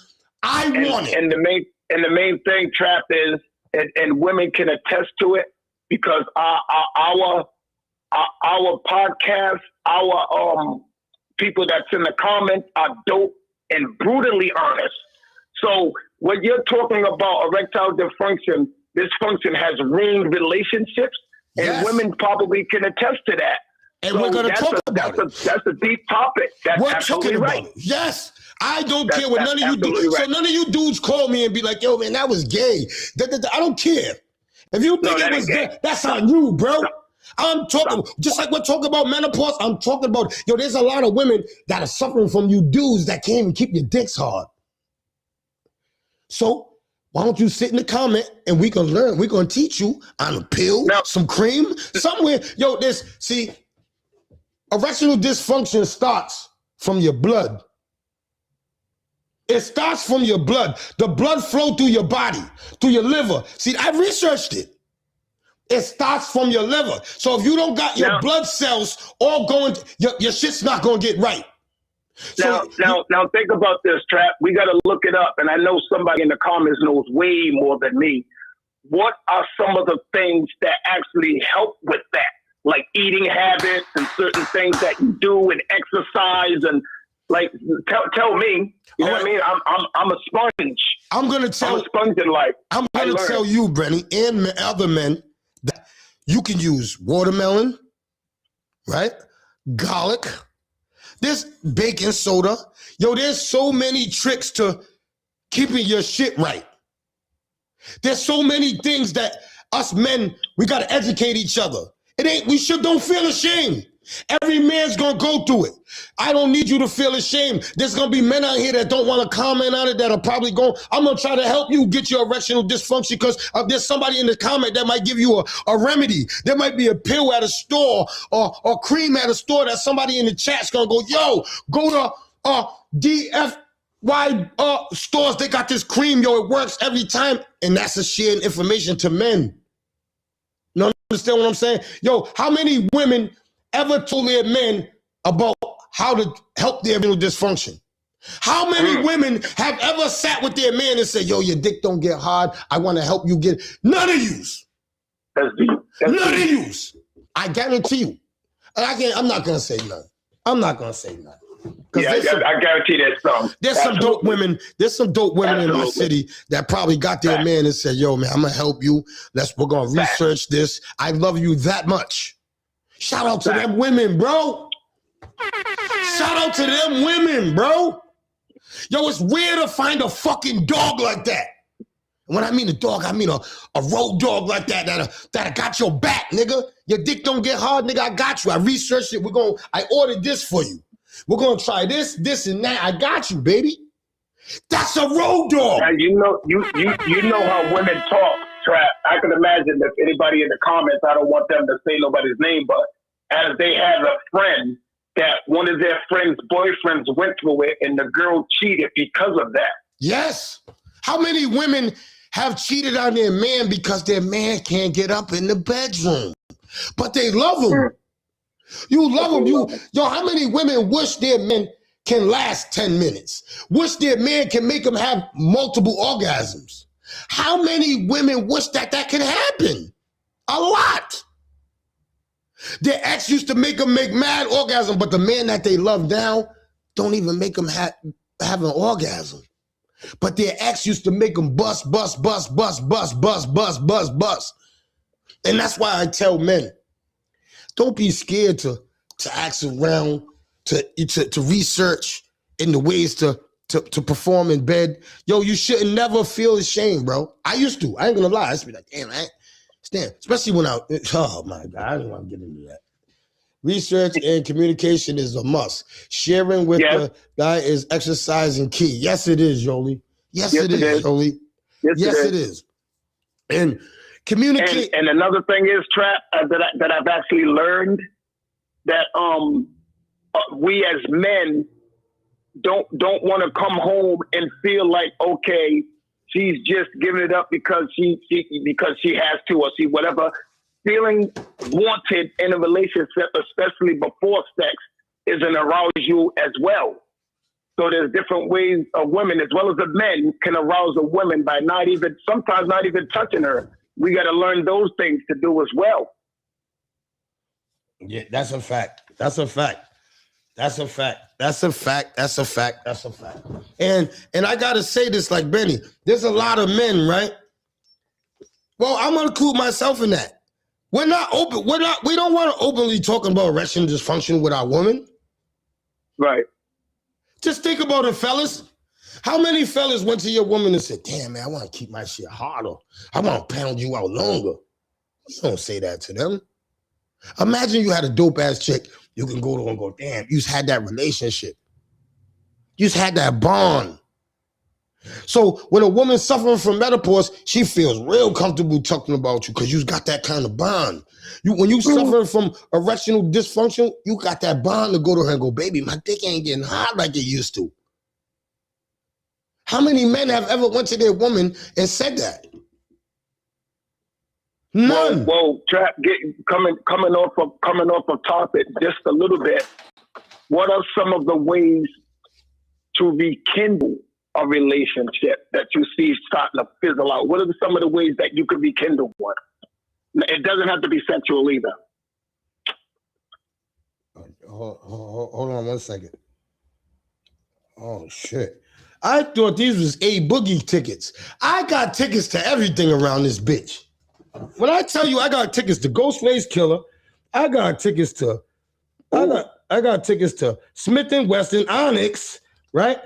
I want it. And the main thing, Trap, is, and women can attest to it, because our podcast, our people that's in the comments are dope and brutally honest. So when you're talking about erectile dysfunction has ruined relationships, and women probably can attest to that. And so we're going to talk about it. That's a deep topic. That's absolutely right. Yes. I don't care what none of you do. Right. So none of you dudes call me and be like, yo, man, that was gay. I don't care. If you think it was gay, that's on you, bro. No. I'm talking, just like we're talking about menopause, I'm talking about, there's a lot of women that are suffering from you dudes that can't even keep your dicks hard. So why don't you sit in the comment and we can learn. We're going to teach you on a pill, some cream, somewhere. Erectional dysfunction starts from your blood. It starts from your blood. The blood flow through your body, through your liver. See, I researched it. It starts from your liver. So if you don't got your blood cells all going, your shit's not going to get right. Now think about this, Trap. We got to look it up. And I know somebody in the comments knows way more than me. What are some of the things that actually help with that? Like eating habits and certain things that you do and exercise and like, tell me, you know what I mean? I'm a sponge. I'm a sponge in life. I'm going to tell you, Brenny, and other men that you can use watermelon, right? garlic, there's baking soda. Yo, there's so many tricks to keeping your shit right. There's so many things that us men, we got to educate each other. Don't feel ashamed. Every man's going to go through it. I don't need you to feel ashamed. There's going to be men out here that don't want to comment on it, that are probably I'm going to try to help you get your erectional dysfunction because there's somebody in the comment that might give you a remedy. There might be a pill at a store or cream at a store that somebody in the chat's going to go, yo, go to DFY stores. They got this cream, yo, it works every time. And that's a sharing information to men. You understand what I'm saying? Yo, how many women ever told their men about how to help their erectile dysfunction? How many women have ever sat with their man and said, yo, your dick don't get hard. I want to help you get it. None of yous. None of yous. I guarantee you. I'm not going to say none. I'm not going to say none. Yeah, I guarantee there's some. There's some dope women. There's some dope women in my city that probably got their man and said, yo, man, I'm going to help you. We're going to research this. I love you that much. Shout out to them women, bro. Shout out to them women, bro. Yo, it's weird to find a fucking dog like that. When I mean a dog, I mean a road dog like that got your back, nigga. Your dick don't get hard, nigga. I got you. I researched it. I ordered this for you. We're going to try this, and that. I got you, baby. That's a road dog. Now, you know how women talk, Trap. I can imagine if anybody in the comments, I don't want them to say nobody's name, but as they have a friend that one of their friends' boyfriends went through it and the girl cheated because of that. Yes. How many women have cheated on their man because their man can't get up in the bedroom? But they love him. You love him. Yo, how many women wish their men can last 10 minutes? Wish their man can make them have multiple orgasms? How many women wish that can happen? A lot. Their ex used to make them make mad orgasm, but the man that they love now don't even make them have an orgasm. But their ex used to make them bust. And that's why I tell men, don't be scared to ask around, to research in the ways to perform in bed. Yo, you should never feel ashamed, bro. I used to. I ain't gonna lie. I used to be like, damn, especially when oh my God, I don't want to get into that. Research and communication is a must. Sharing with the guy is exercising key. Yes, it is, Jolie. Yes, it is, Jolie. Yes, it is. And communicate. And another thing is, Trap, that I've actually learned that we as men don't want to come home and feel like, okay, she's just giving it up because she has to, or she whatever. Feeling wanted in a relationship, especially before sex, is an arouse you as well. So there's different ways a woman, as well as a men, can arouse a woman by sometimes not even touching her. We got to learn those things to do as well. Yeah, that's a fact. And I gotta say this like Benny, there's a lot of men, right? Well, I'm gonna include myself in that. We're not open. We don't want to openly talk about erectile dysfunction with our women. Right. Just think about it, fellas. How many fellas went to your woman and said, damn, man, I want to keep my shit harder. I want to pound you out longer. You don't say that to them. Imagine you had a dope ass chick. You can go to and go, damn, you just had that relationship. You just had that bond. So when a woman's suffering from menopause, she feels real comfortable talking about you because you got that kind of bond. When you suffering from erectile dysfunction, you got that bond to go to her and go, baby, my dick ain't getting hot like it used to. How many men have ever went to their woman and said that? None. Well, Trap, coming off of topic just a little bit. What are some of the ways to rekindle a relationship that you see starting to fizzle out? What are some of the ways that you can rekindle one? It doesn't have to be sexual either. Hold on 1 second. Oh, shit. I thought these was A Boogie tickets. I got tickets to everything around this bitch. When I tell you I got tickets to Ghostface Killer, I got tickets to... tickets to Smith and Weston, Onyx, right?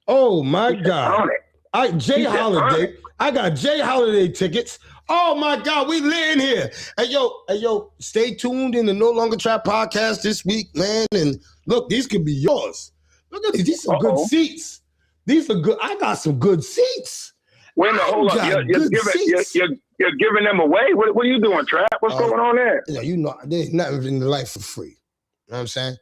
Oh my God. Jay Holiday. I got Jay Holiday tickets. Oh my God, we lit in here. Hey yo, stay tuned in the No Longer Trap podcast this week, man. And look, these could be yours. Look at these. These are good seats. These are good. I got some good seats. Wait a minute, hold up. You're giving them away? What are you doing, Trap? What's going on there? You know, there's nothing in life for free. You know what I'm saying?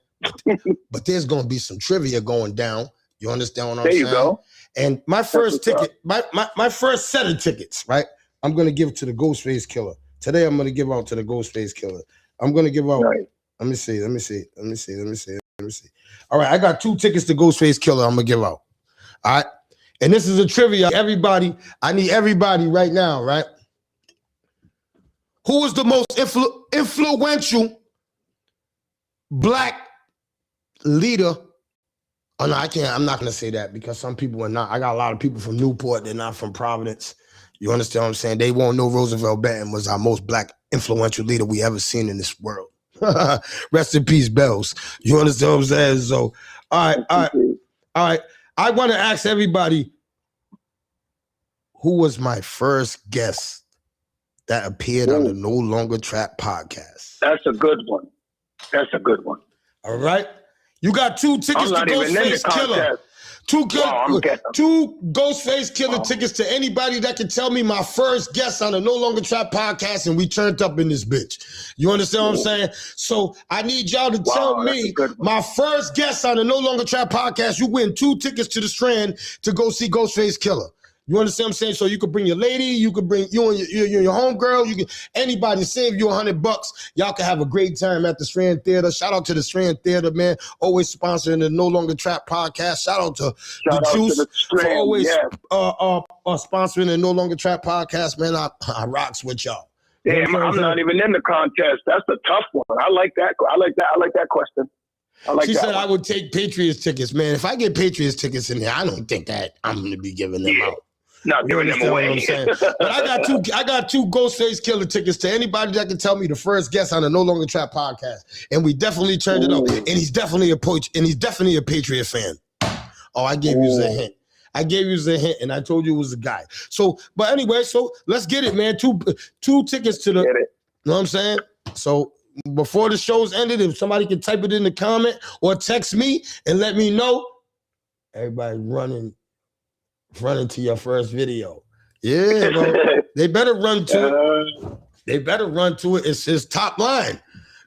But there's going to be some trivia going down. You understand what I'm saying? There you go. And my first ticket, my first set of tickets, right? I'm going to give to the Ghostface Killer. Today, I'm going to give out to the Ghostface Killer. I'm going to give out. Right. Let me see. All right, I got 2 tickets to Ghostface Killer I'm going to give out. All right. And this is a trivia. Everybody, I need everybody right now, right? Who is the most influential black leader? Oh, no, I can't. I'm not going to say that because some people are not. I got a lot of people from Newport. They're not from Providence. You understand what I'm saying? They won't know Roosevelt Benton was our most black influential leader we ever seen in this world. Rest in peace, Bells. You understand what I'm saying? So, all right. I want to ask everybody, who was my first guest that appeared on the No Longer Trap podcast? That's a good one. All right. You got 2 tickets to Ghostface Killer. 2 Ghostface Killer tickets to anybody that can tell me my first guest on the No Longer Trap podcast, and we turned up in this bitch. You understand what I'm saying? So I need y'all to tell me my first guest on the No Longer Trap podcast. You win 2 tickets to the Strand to go see Ghostface Killer. You understand what I'm saying? So you could bring your lady, you could bring you and your homegirl, you can anybody save you $100. Y'all can have a great time at the Strand Theater. Shout out to the Strand Theater, man. Always sponsoring the No Longer Trap podcast. Shout out to the Juice for always sponsoring the No Longer Trap podcast, man. I rocks with y'all. Damn, I'm not even in the contest. That's a tough one. I like that question. She said I would take Patriots tickets, man. If I get Patriots tickets in there, I don't think that I'm going to be giving them out. Not giving them away. But I got two Ghostface Killer tickets to anybody that can tell me the first guest on the No Longer Trap podcast, and we definitely turned it up. And he's definitely a Patriot fan. Oh, I gave you a hint. And I told you it was a guy. So, but anyway, so let's get it, man. Two tickets to the. You know what I'm saying? So before the show's ended, if somebody can type it in the comment or text me and let me know, everybody running to your first video. Yeah, bro. They better run to it. It's his top line.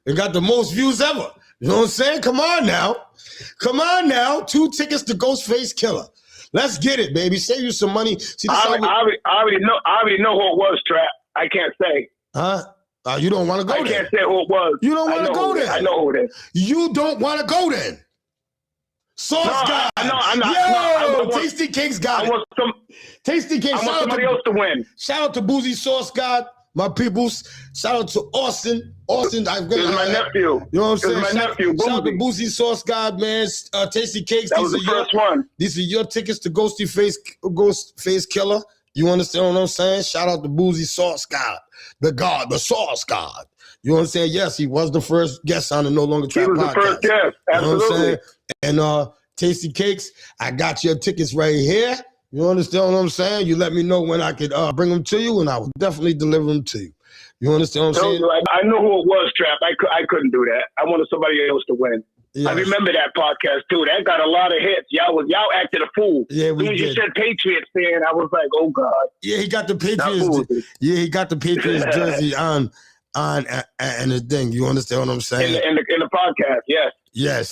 It got the most views ever. You know what I'm saying? Come on now. 2 tickets to Ghostface Killer. Let's get it, baby. Save you some money. See, I already know who it was, Trap. I can't say. Huh? You don't want to go there. I can't say who it was. You don't want to go there. I know who it is. You don't want to go there. Sauce guy. I'm not. Tasty Cakes got it. Tasty Cakes. I want somebody else to win. Shout out to Boozy Sauce God, my peoples. Shout out to Austin. This is my nephew. You know what I'm saying? This is my nephew. Shout out to Boozy Sauce God, man. Tasty Cakes. That was the first one. These are your tickets to Ghostface Killer. You understand what I'm saying? Shout out to Boozy Sauce God, the Sauce God. You know what I'm saying? Yes, he was the first guest on the No Longer Trap podcast. He was the first guest. Absolutely. You know what I'm saying? And Tasty Cakes, I got your tickets right here. You understand what I'm saying? You let me know when I could bring them to you, and I will definitely deliver them to you. You understand what I'm saying? I know who it was, Trap. I couldn't do that. I wanted somebody else to win. Yes. I remember that podcast too. That got a lot of hits. Y'all acted a fool. Yeah, we did. You said Patriots fan, I was like, oh God. Yeah, he got the Patriots. He got the Patriots jersey on and the thing. You understand what I'm saying? In the podcast, yes.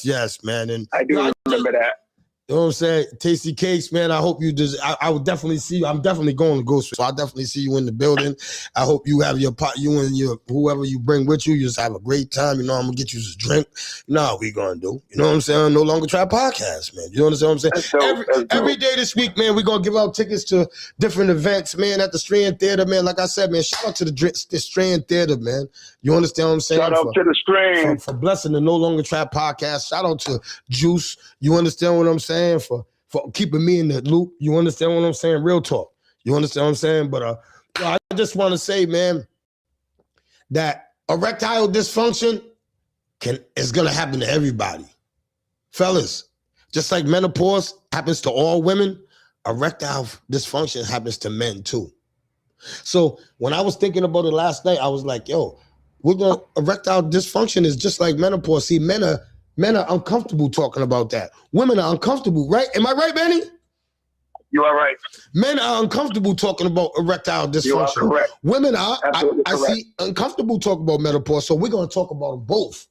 Yes, man. And I do remember that. You know what I'm saying? Tasty Cakes, man. I hope you just. I would definitely see you. I'm definitely going to Ghost. So I'll definitely see you in the building. I hope you have you and your whoever you bring with you. You just have a great time. You know, I'm gonna get you a drink. You know what we gonna do? You know what I'm saying? No Longer Try podcast, man. You understand what I'm saying? Every day this week, man, we're gonna give out tickets to different events, man, at the Strand Theater, man. Like I said, man, shout out to the Strand Theater, man. You understand what I'm saying? Shout out to the Strand for blessing the No Longer Trap podcast. Shout out to Juice. You understand what I'm saying? For keeping me in the loop. You understand what I'm saying? Real talk. You understand what I'm saying? But I just want to say, man, that erectile dysfunction it's gonna happen to everybody. Fellas, just like menopause happens to all women, erectile dysfunction happens to men too. So when I was thinking about it last night, I was like, yo, erectile dysfunction is just like menopause. See, men are uncomfortable talking about that. Women are uncomfortable, right? Am I right, Benny? You are right. Men are uncomfortable talking about erectile dysfunction. You are correct. Women are, I correct. see, uncomfortable talking about menopause. So we're going to talk about them both.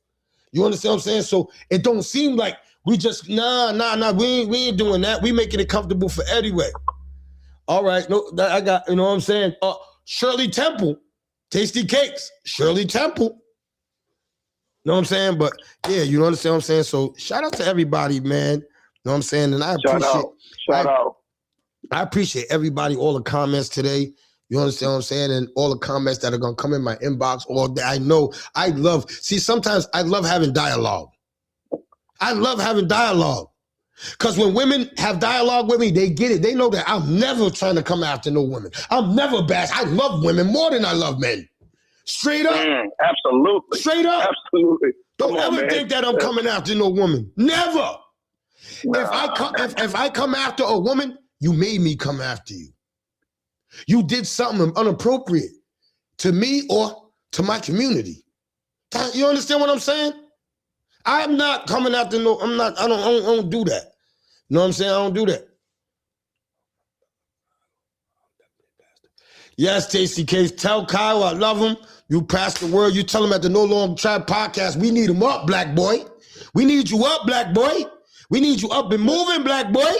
You understand what I'm saying? So it don't seem like we just, nah, we ain't doing that. We making it comfortable for anyway. All right. No, I got, you know what I'm saying? Shirley Temple, Tasty Cakes, Shirley Temple. You know what I'm saying? But yeah, you understand what I'm saying? So shout out to everybody, man. You know what I'm saying? And I appreciate Shout out. I appreciate everybody, all the comments today. You understand what I'm saying? And all the comments that are going to come in my inbox all day. I know sometimes I love having dialogue. I love having dialogue. Because when women have dialogue with me, they get it. They know that I'm never trying to come after no women. I'm never bad. I love women more than I love men. Straight up. Absolutely. Straight up. Absolutely. Don't ever think that I'm coming after no woman. Never. Nah. If I come after a woman, you made me come after you. You did something inappropriate to me or to my community. You understand what I'm saying? I'm not coming after I don't do that. You know what I'm saying? I don't do that. Yes, Tasty Case. Tell Kyle I love him. You pass the word. You tell him at the No Long Trap podcast, we need him up, black boy. We need you up, black boy. We need you up and moving, black boy.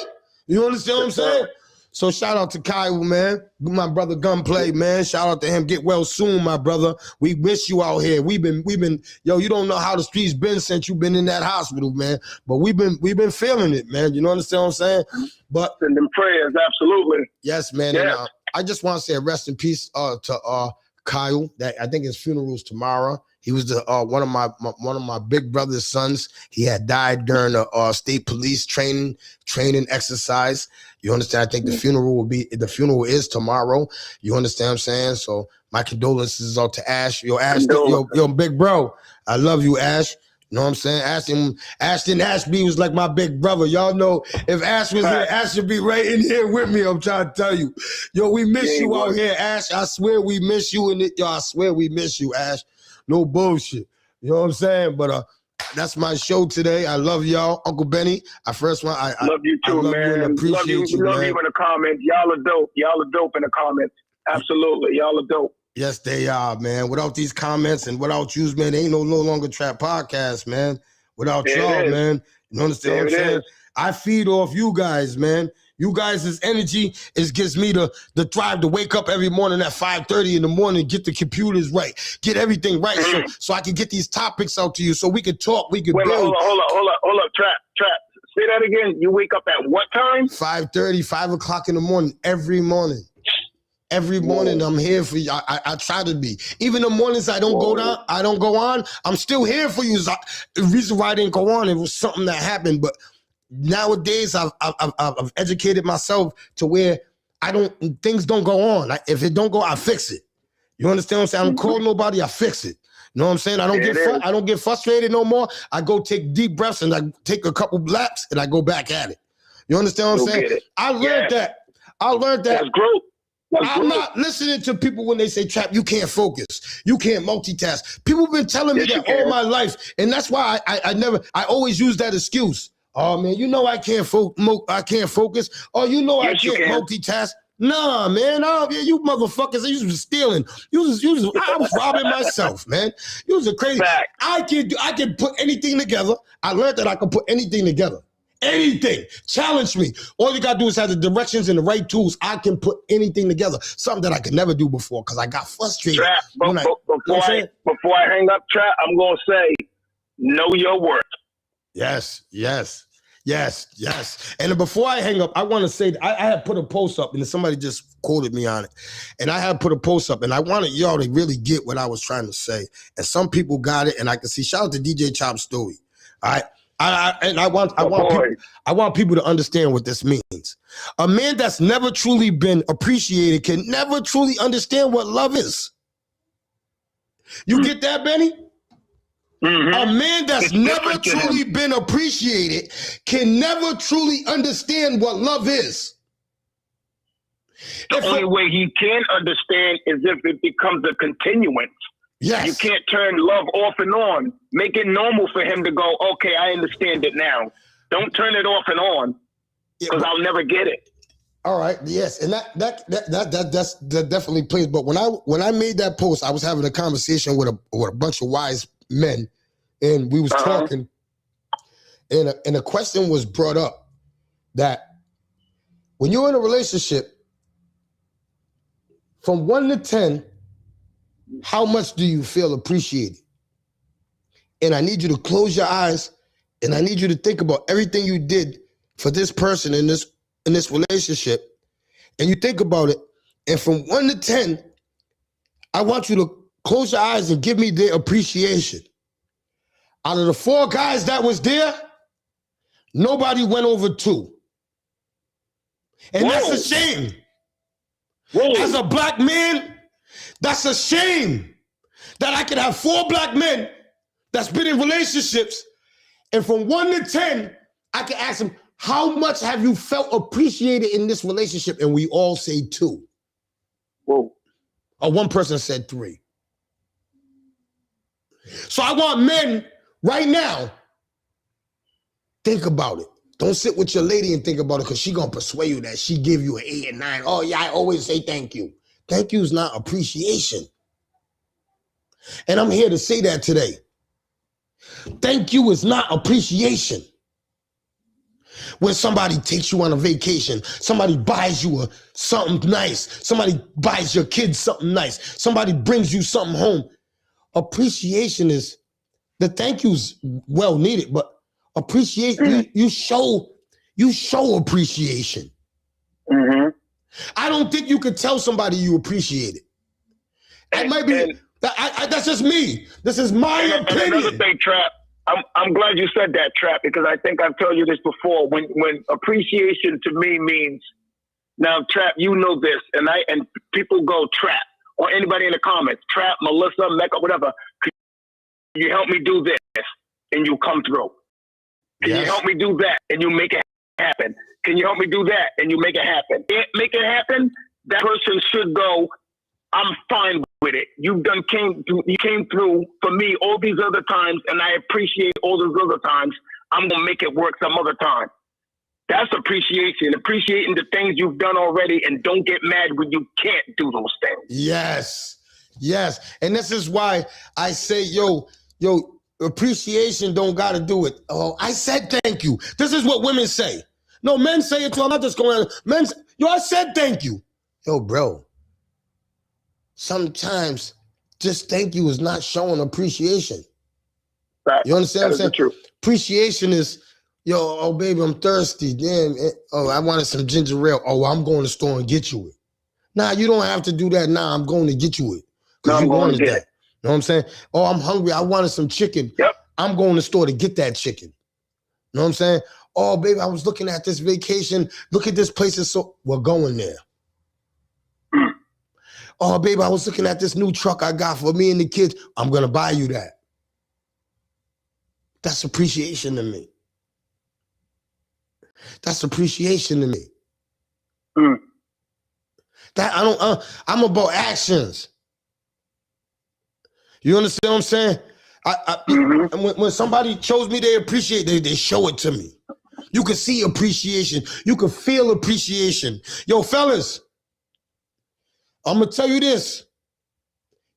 You understand what I'm saying? So shout out to Kyle, man. My brother Gunplay, man. Shout out to him. Get well soon, my brother. We miss you out here. We've been, yo, you don't know how the streets been since you've been in that hospital, man. But we've been feeling it, man. You know understand what I'm saying? But send them prayers, absolutely. Yes, man. Yes. And I just want to say rest in peace to Kyle. That I think his funeral's tomorrow. He was one of my big brother's sons. He had died during a state police training exercise. You understand? I think the funeral is tomorrow. You understand what I'm saying? So my condolences are to Ash. Yo, Ash, yo, big bro. I love you, Ash. You know what I'm saying? Ashton Ashby was like my big brother. Y'all know if Ash was here, Ash should be right in here with me. I'm trying to tell you. Yo, we miss you out here, Ash. I swear we miss you. I swear we miss you, Ash. No bullshit. You know what I'm saying? But that's my show today. I love y'all. Uncle Benny, I love you too, man. You and appreciate you, love you in the comments. Y'all are dope. Y'all are dope in the comments. Absolutely. Y'all are dope. Yes, they are, man. Without these comments and without you, man, ain't no longer Trap podcast, man. Without y'all, man. You understand what I'm saying? I feed off you guys, man. You guys' energy gives me the drive to wake up every morning at 5:30 in the morning, get the computers right, get everything right, so I can get these topics out to you, so we can talk, we can build. Hold up, Trap. Say that again. You wake up at what time? 5:30, 5 o'clock in the morning, every morning. Every morning I'm here for you. I try to be. Even the mornings I don't go on, I'm still here for you. The reason why I didn't go on, it was something that happened, but nowadays I've educated myself to where things don't go on. If it don't go, I fix it. You understand what I'm saying? I don't call nobody, I fix it. You know what I'm saying? I don't get frustrated no more. I go take deep breaths and I take a couple laps and I go back at it. You understand what I'm saying? I learned that. That's growth. I'm not listening to people when they say, Trap, you can't focus. You can't multitask. People have been telling me that all my life. And that's why I always use that excuse. Oh, man, you know I can't focus. Oh, you know I can't multitask. Nah, man. You motherfuckers, you was stealing. I was robbing myself, man. You was a crazy. I can put anything together. I learned that I can put anything together. Anything. Challenge me. All you got to do is have the directions and the right tools. I can put anything together. Something that I could never do before because I got frustrated. Trap, before I hang up, Trap, I'm going to say, know your worth. Yes. And before I hang up, I want to say, I had put a post up and somebody just quoted me on it. And I had put a post up and I wanted y'all to really get what I was trying to say. And some people got it and I can see, shout out to DJ Chop Story. All right. I want people to understand what this means. A man that's never truly been appreciated can never truly understand what love is. You get that, Benny? A man that's It's never different to him. truly been appreciated can never truly understand what love is. The only way he can understand is if it becomes a continuance. Yes. You can't turn love off and on. Make it normal for him to go, okay, I understand it now. Don't turn it off and on, because I'll never get it. All right. Yes, and that definitely plays. But when I made that post, I was having a conversation with a bunch of wise men, and we was talking, and a question was brought up that when you're in a relationship, from 1 to 10, how much do you feel appreciated? And I need you to close your eyes, and I need you to think about everything you did for this person in this relationship, and you think about it, and from 1 to 10, I want you to close your eyes and give me their appreciation. Out of the 4 guys that was there, nobody went over 2. And that's a shame. As a black man, that's a shame that I could have 4 black men that's been in relationships, and from 1 to 10, I can ask them, how much have you felt appreciated in this relationship? And we all say 2. Whoa. Or one person said 3. So I want men right now, think about it. Don't sit with your lady and think about it, because she's going to persuade you that she give you an 8 and 9. Oh, yeah, I always say thank you. Thank you is not appreciation. And I'm here to say that today. Thank you is not appreciation. When somebody takes you on a vacation, somebody buys you something nice, somebody buys your kids something nice, somebody brings you something home. Appreciation is, the thank you's well needed, but appreciation, you show appreciation. Mm-hmm. I don't think you could tell somebody you appreciate it. It might be, that's just me. This is my opinion. And another thing, Trap, I'm glad you said that, Trap, because I think I've told you this before. When appreciation to me means, now, Trap, you know this, and people go, Trap, or anybody in the comments, Trap, Melissa, Mecca, whatever, could you help me do this? And you come through. Can you help me do that? And you make it happen. Can you help me do that? And you make it happen. Make it happen, that person should go, I'm fine with it. You came through for me all these other times, and I appreciate all those other times. I'm going to make it work some other time. That's appreciation. Appreciating the things you've done already, and don't get mad when you can't do those things. Yes. Yes. And this is why I say, yo, appreciation don't got to do it. Oh, I said thank you. This is what women say. No, men say it too. I'm not just going, I said thank you. Yo, bro. Sometimes just thank you is not showing appreciation. Right. You understand what I'm saying? True. Appreciation is, oh, baby, I'm thirsty. Damn. Oh, I wanted some ginger ale. Oh, I'm going to the store and get you it. Nah, you don't have to do that. Nah, I'm going to get you it. No, I'm going to get it. You know what I'm saying? Oh, I'm hungry. I wanted some chicken. Yep. I'm going to the store to get that chicken. You know what I'm saying? Oh, baby, I was looking at this vacation. Look at this place. We're going there. Oh, baby, I was looking at this new truck I got for me and the kids. I'm going to buy you that. That's appreciation to me. That's appreciation to me. That I'm about actions. You understand what I'm saying? When somebody shows me they appreciate, they show it to me. You can see appreciation. You can feel appreciation. Yo, fellas, I'm going to tell you this.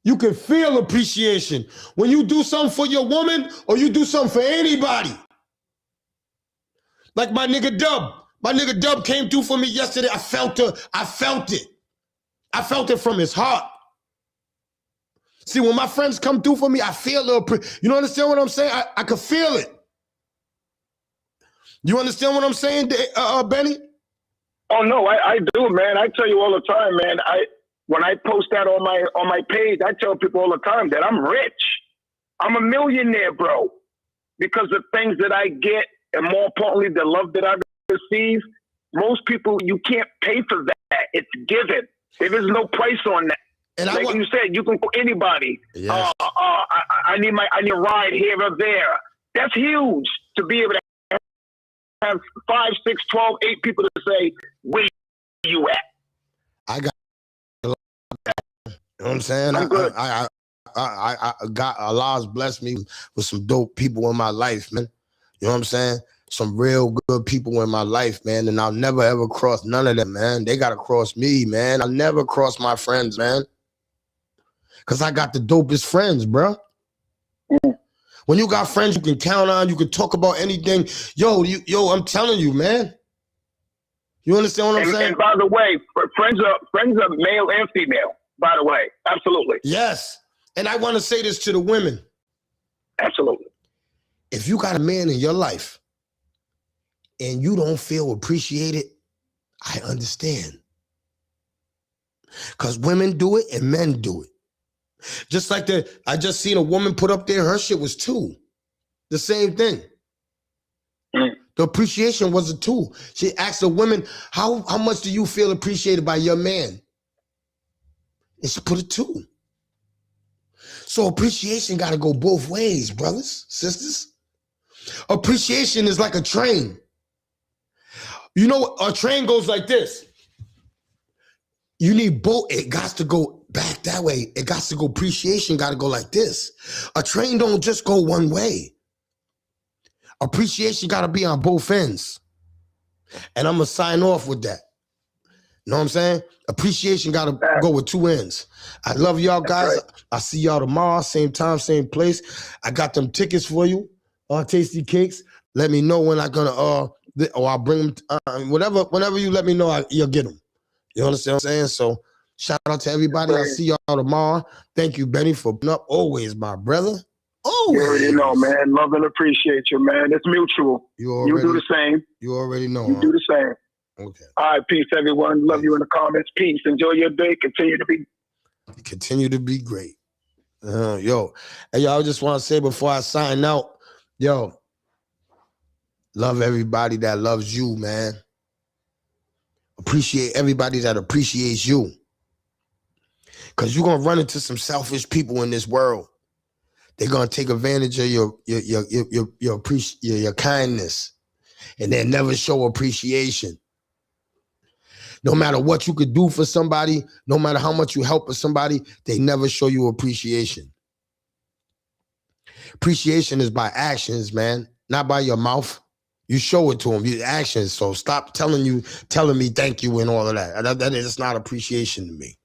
You can feel appreciation when you do something for your woman or you do something for anybody. Like my nigga Dub. My nigga Dub came through for me yesterday. I felt it. I felt it from his heart. See, when my friends come through for me, I feel you understand what I'm saying? I can feel it. You understand what I'm saying, Benny? Oh no, I do, man. I tell you all the time, man. When I post that on my page, I tell people all the time that I'm rich. I'm a millionaire, bro. Because the things that I get, and more importantly, the love that I receive, most people, you can't pay for that. It's given. There is no price on that. And like you said, you can call anybody. Yes. I need a ride here or there. That's huge to be able to have 5, 6, 12, 8 people to say, where you at? I got, you know what I'm saying? I'm good. I got, Allah's blessed me with some dope people in my life, man. You know what I'm saying? Some real good people in my life, man. And I'll never ever cross none of them, man. They gotta cross me, man. I'll never cross my friends, man. Cause I got the dopest friends, bro. When you got friends you can count on, you can talk about anything. Yo, I'm telling you, man. You understand what I'm saying? And by the way, friends are male and female, by the way. Absolutely. Yes. And I want to say this to the women. Absolutely. If you got a man in your life and you don't feel appreciated, I understand. Because women do it and men do it. Just like I just seen a woman put up there, her shit was 2. The same thing. The appreciation was a 2. She asked the women, how much do you feel appreciated by your man? And she put a 2. So appreciation got to go both ways, brothers, sisters. Appreciation is like a train. You know, a train goes like this. You need both. It got to go back that way. It got to go, appreciation got to go like this. A train don't just go one way. Appreciation got to be on both ends. And I'm going to sign off with that. You know what I'm saying? Appreciation got to go with 2 ends. I love y'all guys. Right. I'll see y'all tomorrow, same time, same place. I got them tickets for you, Tasty Cakes. Let me know when I'm going to, or I'll bring them, whenever you let me know, you'll get them. You understand what I'm saying? So shout out to everybody. I'll see y'all tomorrow. Thank you, Benny, for putting up always, my brother. Always. You already know, man. Love and appreciate you, man. It's mutual. You do the same. You already know. You do the same. Okay. All right, peace, everyone. Love you in the comments. Peace. Enjoy your day. Continue to be great. Yo, hey, y'all, I just want to say before I sign out, yo, love everybody that loves you, man. Appreciate everybody that appreciates you. Because you're going to run into some selfish people in this world. They're going to take advantage of your kindness. And they never show appreciation. No matter what you could do for somebody, no matter how much you help somebody, they never show you appreciation. Appreciation is by actions, man, not by your mouth. You show it to them, your actions. So stop telling me thank you and all of that. That is not appreciation to me.